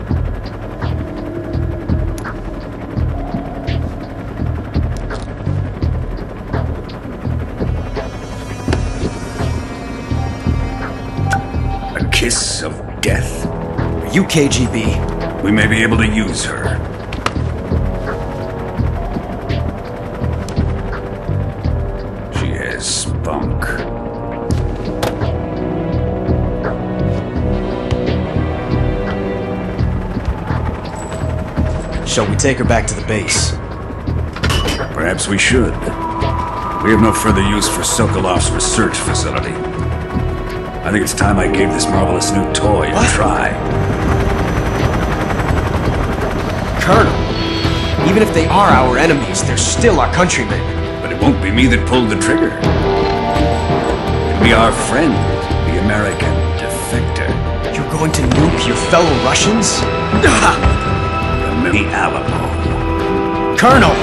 A kiss of death. Are you KGB? We may be able to use her. She has spunk. Shall we take her back to the base? Perhaps we should. We have no further use for Sokolov's research facility. I think it's time I gave this marvelous new toy a try. Colonel, even if they are our enemies, they're still our countrymen. But it won't be me that pulled the trigger. It'll be our friend, the American defector. You're going to nuke your fellow Russians? The Alamo. Colonel!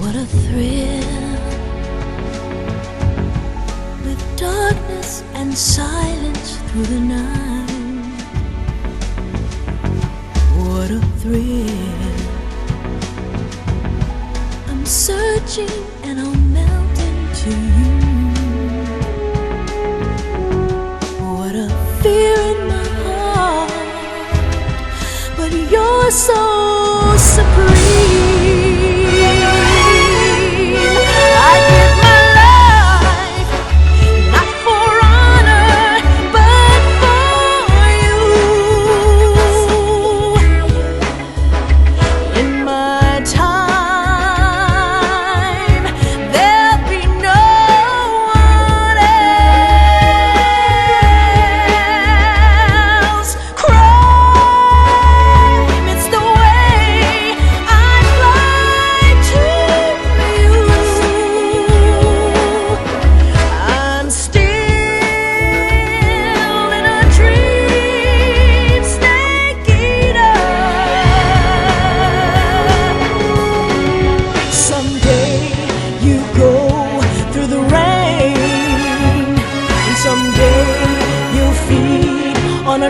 What a thrill, with darkness and silence through the night. What a thrill, I'm searching and I'll melt into you. What a fear in my heart, but you're so supreme. It's the way I fly.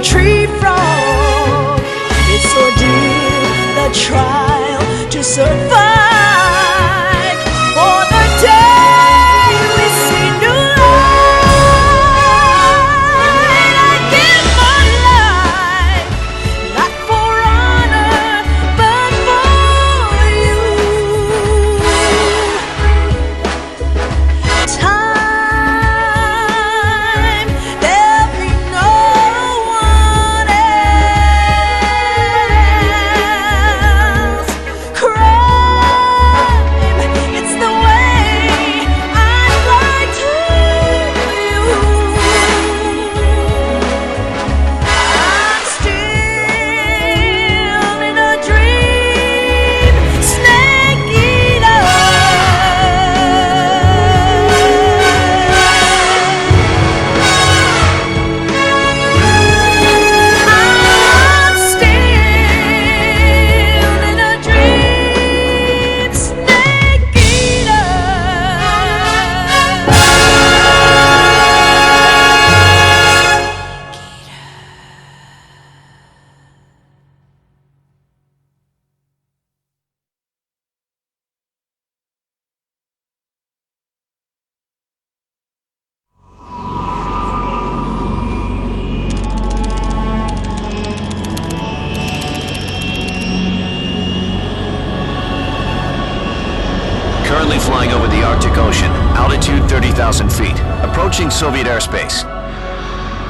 tree frog. It's ordeal, the trial to survive. For the day we see new light, I give my life, not for honor, but for you. Time, there'll be no one else. Crime, it's the way I'd like to use. I'm still in a dream, snake eater. I'm still in a dream, snake eater. Currently flying over the Arctic Ocean, altitude 30,000 feet, approaching Soviet airspace.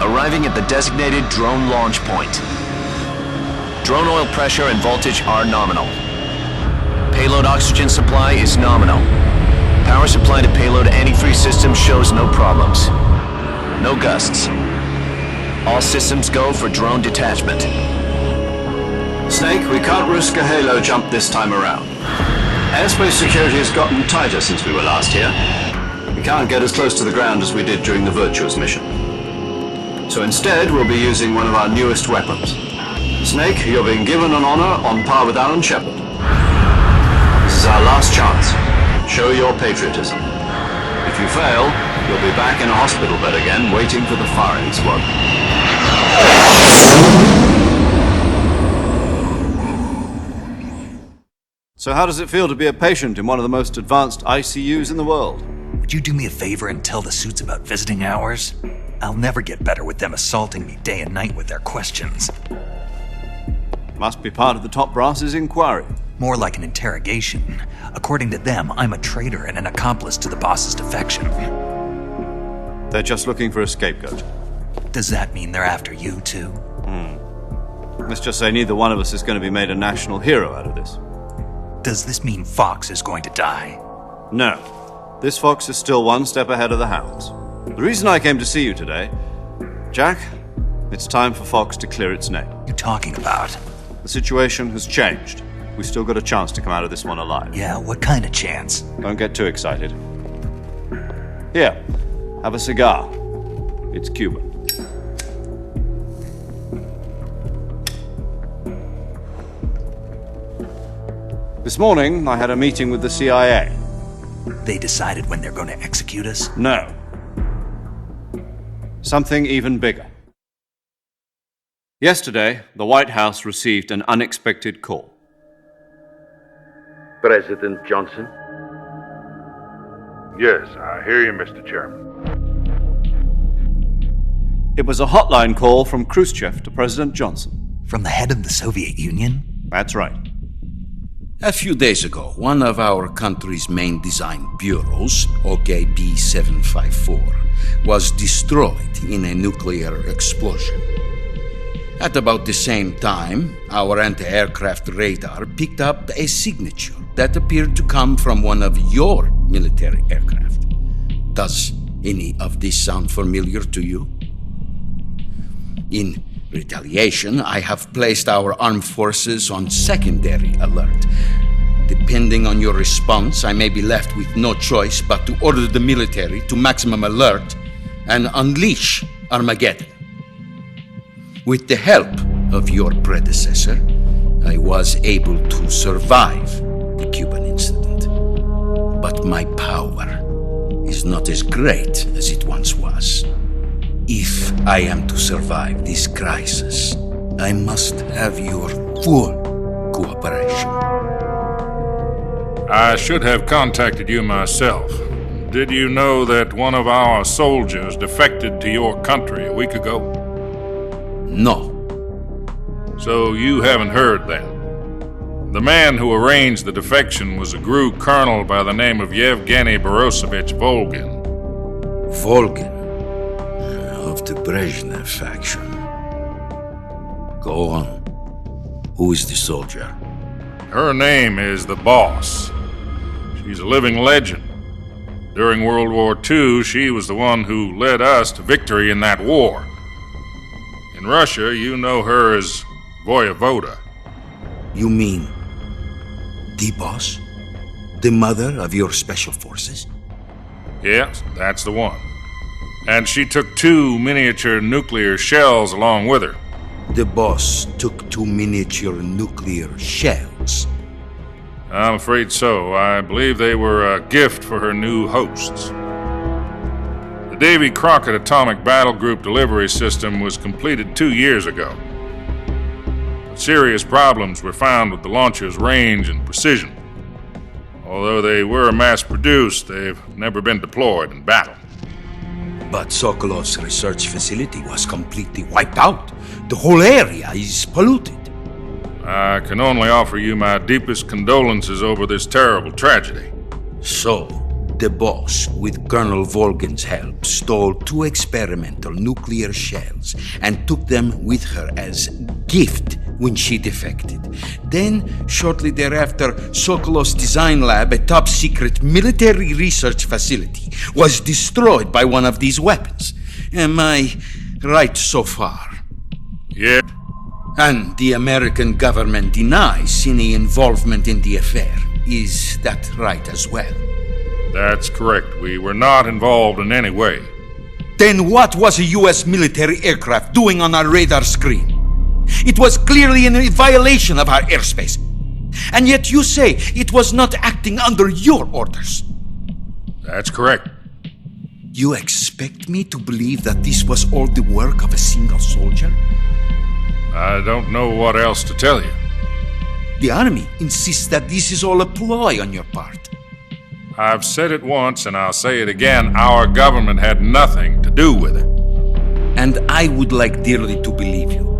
Arriving at the designated drone launch point. Drone oil pressure and voltage are nominal. Payload oxygen supply is nominal. Power supply to payload antifreeze system shows no problems. No gusts. All systems go for drone detachment. Snake, we can't risk a halo jump this time around. Airspace security has gotten tighter since we were last here. We can't get as close to the ground as we did during the Virtuous mission. So instead, we'll be using one of our newest weapons. Snake, you're being given an honor on par with Alan Shepard. This is our last chance. Show your patriotism. If you fail, you'll be back in a hospital bed again, waiting for the firing squad. So how does it feel to be a patient in one of the most advanced ICUs in the world? Would you do me a favor and tell the suits about visiting hours? I'll never get better with them assaulting me day and night with their questions. Must be part of the top brass's inquiry. More like an interrogation. According to them, I'm a traitor and an accomplice to the boss's defection. They're just looking for a scapegoat. Does that mean they're after you, too? Let's just say neither one of us is going to be made a national hero out of this. Does this mean Fox is going to die? No. This fox is still one step ahead of the hounds. The reason I came to see you today, Jack, it's time for Fox to clear its name. What are you talking about? The situation has changed. We've still got a chance to come out of this one alive. Yeah, what kind of chance? Don't get too excited. Here, have a cigar. It's Cuban. This morning, I had a meeting with the CIA. They decided when they're going to execute us? No. Something even bigger. Yesterday, the White House received an unexpected call. President Johnson? Yes, I hear you, Mr. Chairman. It was a hotline call from Khrushchev to President Johnson. From the head of the Soviet Union? That's right. A few days ago, one of our country's main design bureaus, OKB 754, was destroyed in a nuclear explosion. At about the same time, our anti-aircraft radar picked up a signature that appeared to come from one of your military aircraft. Does any of this sound familiar to you? In retaliation, I have placed our armed forces on secondary alert. Depending on your response, I may be left with no choice but to order the military to maximum alert and unleash Armageddon. With the help of your predecessor, I was able to survive the Cuban incident. But my power is not as great as it once was. If I am to survive this crisis, I must have your full cooperation. I should have contacted you myself. Did you know that one of our soldiers defected to your country a week ago? No. So you haven't heard then? The man who arranged the defection was a GRU colonel by the name of Yevgeny Borosovich Volgin. Volgin? Of the Brezhnev faction. Go on. Who is the soldier? Her name is the Boss. She's a living legend. During World War II, she was the one who led us to victory in that war. In Russia, you know her as Voyevoda. You mean the Boss? The mother of your special forces? Yes, that's the one. And she took 2 miniature nuclear shells along with her. The Boss took 2 miniature nuclear shells? I'm afraid so. I believe they were a gift for her new hosts. The Davy Crockett Atomic Battle Group delivery system was completed 2 years ago. But serious problems were found with the launcher's range and precision. Although they were mass-produced, they've never been deployed in battle. But Sokolov's research facility was completely wiped out. The whole area is polluted. I can only offer you my deepest condolences over this terrible tragedy. So, the Boss, with Colonel Volgin's help, stole 2 experimental nuclear shells and took them with her as gift when she defected. Then, shortly thereafter, Sokolov's design lab, a top-secret military research facility, was destroyed by one of these weapons. Am I right so far? Yeah. And the American government denies any involvement in the affair. Is that right as well? That's correct. We were not involved in any way. Then what was a U.S. military aircraft doing on our radar screen? It was clearly in violation of our airspace. And yet you say it was not acting under your orders. That's correct. You expect me to believe that this was all the work of a single soldier? I don't know what else to tell you. The Army insists that this is all a ploy on your part. I've said it once and I'll say it again. Our government had nothing to do with it. And I would like dearly to believe you.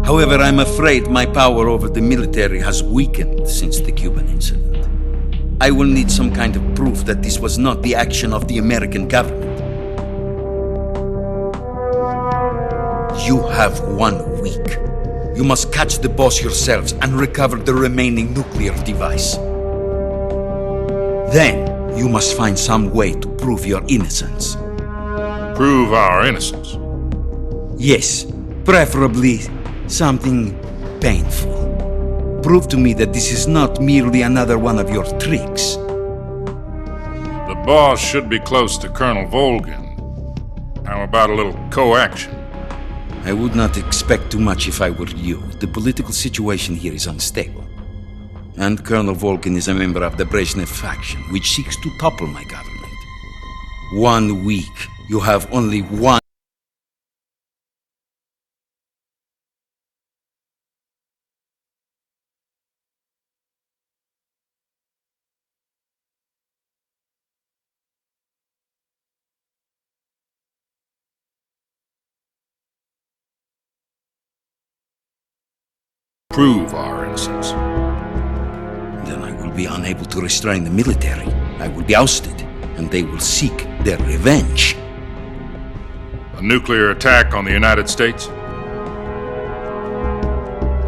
However, I'm afraid my power over the military has weakened since the Cuban incident. I will need some kind of proof that this was not the action of the American government. You have 1 week. You must catch the Boss yourselves and recover the remaining nuclear device. Then, you must find some way to prove your innocence. Prove our innocence? Yes, preferably something painful. Prove to me that this is not merely another one of your tricks. The Boss should be close to Colonel Volgin. How about a little co-action? I would not expect too much if I were you. The political situation here is unstable. And Colonel Volgin is a member of the Brezhnev faction, which seeks to topple my government. 1 week. You have only 1. Prove our innocence. Then I will be unable to restrain the military. I will be ousted, and they will seek their revenge. A nuclear attack on the United States?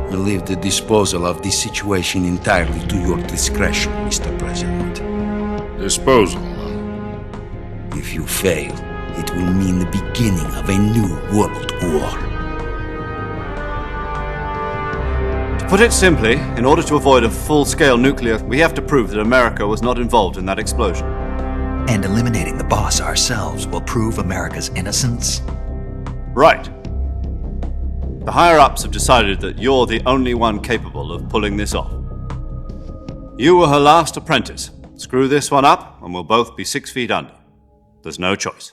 I leave the disposal of this situation entirely to your discretion, Mr. President. Disposal? If you fail, it will mean the beginning of a new world war. To put it simply, in order to avoid a full-scale nuclear, we have to prove that America was not involved in that explosion. And eliminating the Boss ourselves will prove America's innocence? Right. The higher-ups have decided that you're the only one capable of pulling this off. You were her last apprentice. Screw this one up, and we'll both be 6 feet under. There's no choice.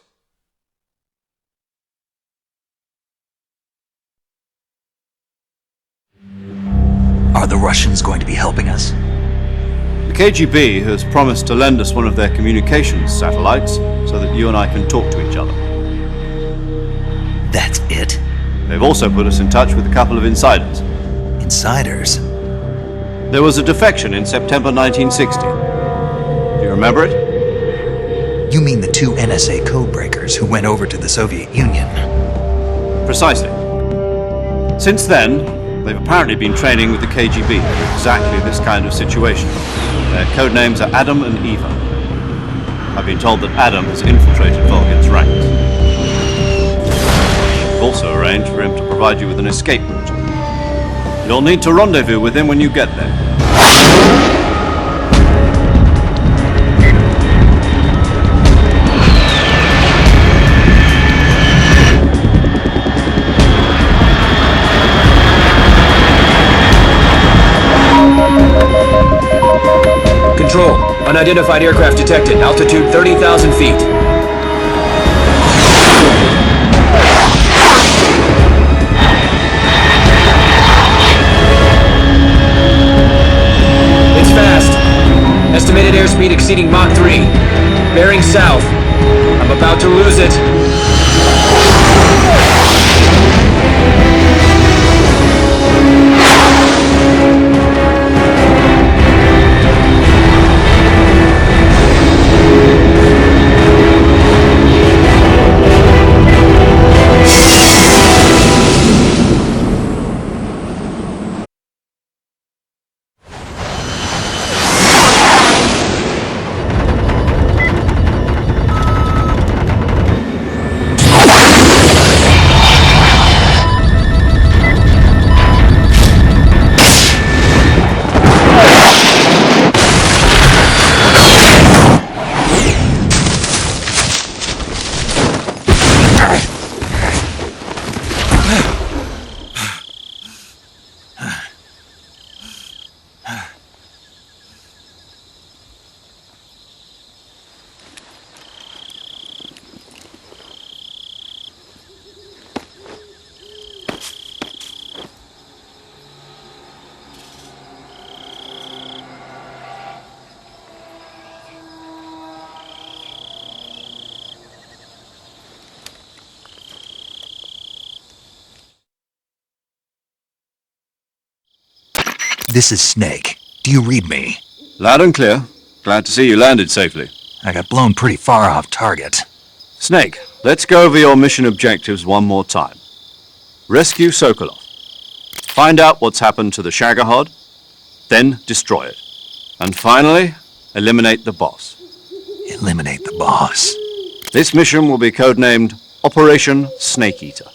Are the Russians going to be helping us? The KGB has promised to lend us one of their communications satellites so that you and I can talk to each other. That's it? They've also put us in touch with a couple of insiders. Insiders? There was a defection in September 1960. Do you remember it? You mean the 2 NSA codebreakers who went over to the Soviet Union? Precisely. Since then, they've apparently been training with the KGB for exactly this kind of situation. Their codenames are Adam and Eva. I've been told that Adam has infiltrated Volgin's ranks. We've also arranged for him to provide you with an escape route. You'll need to rendezvous with him when you get there. Control. Unidentified aircraft detected. Altitude 30,000 feet. It's fast. Estimated airspeed exceeding Mach 3. Bearing south. I'm about to lose it. This is Snake. Do you read me? Loud and clear. Glad to see you landed safely. I got blown pretty far off target. Snake, let's go over your mission objectives one more time. Rescue Sokolov. Find out what's happened to the Shagohod, then destroy it. And finally, eliminate the boss. Eliminate the boss? This mission will be codenamed Operation Snake Eater.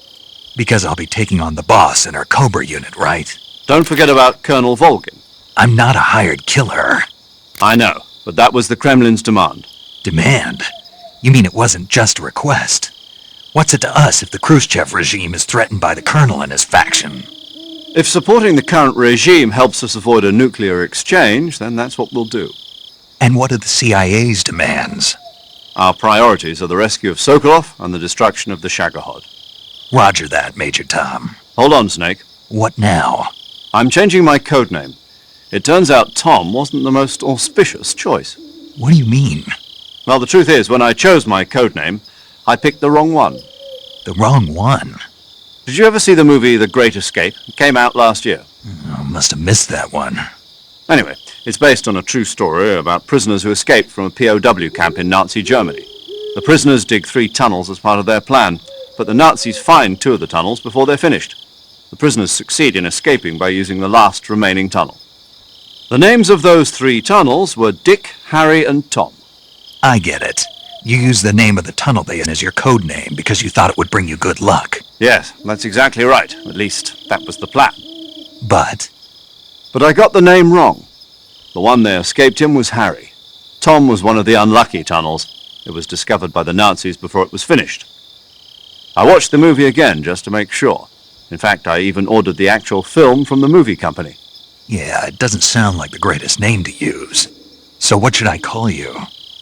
Because I'll be taking on the boss in our Cobra unit, right? Don't forget about Colonel Volgin. I'm not a hired killer. I know, but that was the Kremlin's demand. Demand? You mean it wasn't just a request? What's it to us if the Khrushchev regime is threatened by the Colonel and his faction? If supporting the current regime helps us avoid a nuclear exchange, then that's what we'll do. And what are the CIA's demands? Our priorities are the rescue of Sokolov and the destruction of the Shagohod. Roger that, Major Tom. Hold on, Snake. What now? I'm changing my codename. It turns out Tom wasn't the most auspicious choice. What do you mean? Well, the truth is, when I chose my codename, I picked the wrong one. The wrong one? Did you ever see the movie The Great Escape? It came out last year. Oh, must have missed that one. Anyway, it's based on a true story about prisoners who escaped from a POW camp in Nazi Germany. The prisoners dig 3 tunnels as part of their plan, but the Nazis find 2 of the tunnels before they're finished. The prisoners succeed in escaping by using the last remaining tunnel. The names of those 3 tunnels were Dick, Harry, and Tom. I get it. You used the name of the tunnel they in as your code name because you thought it would bring you good luck. Yes, that's exactly right. At least, that was the plan. But I got the name wrong. The one they escaped in was Harry. Tom was one of the unlucky tunnels. It was discovered by the Nazis before it was finished. I watched the movie again just to make sure. In fact, I even ordered the actual film from the movie company. Yeah, it doesn't sound like the greatest name to use. So what should I call you?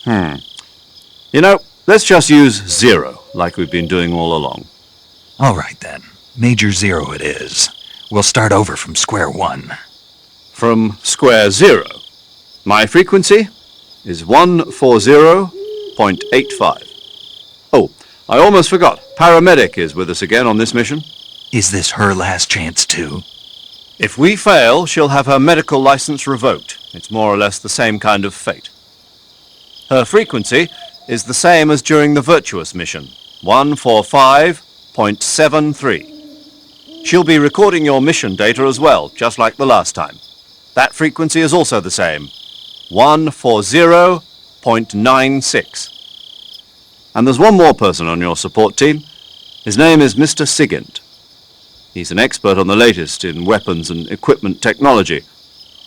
You know, let's just use Zero, like we've been doing all along. All right then. Major Zero it is. We'll start over from square one. from square zero. My frequency is 140.85. Oh, I almost forgot. Paramedic is with us again on this mission. Is this her last chance, too? If we fail, she'll have her medical license revoked. It's more or less the same kind of fate. Her frequency is the same as during the Virtuous mission, 145.73. She'll be recording your mission data as well, just like the last time. That frequency is also the same, 140.96. And there's one more person on your support team. His name is Mr. Sigint. He's an expert on the latest in weapons and equipment technology.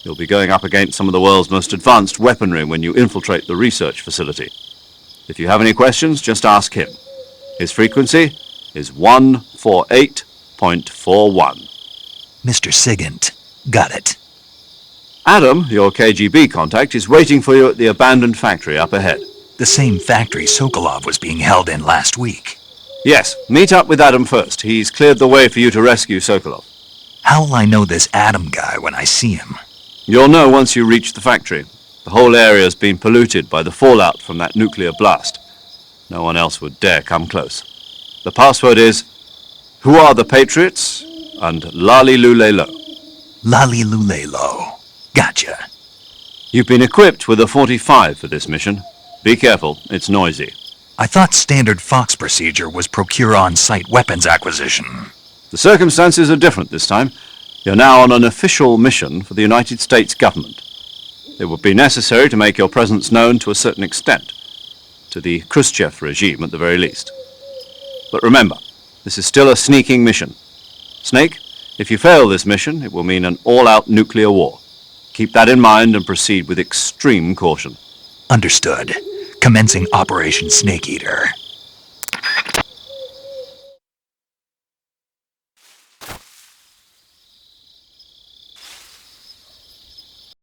You'll be going up against some of the world's most advanced weaponry when you infiltrate the research facility. If you have any questions, just ask him. His frequency is 148.41. Mr. Sigint. Got it. Adam, your KGB contact, is waiting for you at the abandoned factory up ahead. The same factory Sokolov was being held in last week. Yes, meet up with Adam first. He's cleared the way for you to rescue Sokolov. How will I know this Adam guy when I see him? You'll know once you reach the factory. The whole area's been polluted by the fallout from that nuclear blast. No one else would dare come close. The password is, "Who are the Patriots?" and Lali Lule Lo. Lali Lule Lo. Gotcha. You've been equipped with a 45 for this mission. Be careful, it's noisy. I thought standard Fox procedure was procure on-site weapons acquisition. The circumstances are different this time. You're now on an official mission for the United States government. It would be necessary to make your presence known to a certain extent, to the Khrushchev regime at the very least. But remember, this is still a sneaking mission. Snake, if you fail this mission, it will mean an all-out nuclear war. Keep that in mind and proceed with extreme caution. Understood. Commencing Operation Snake Eater.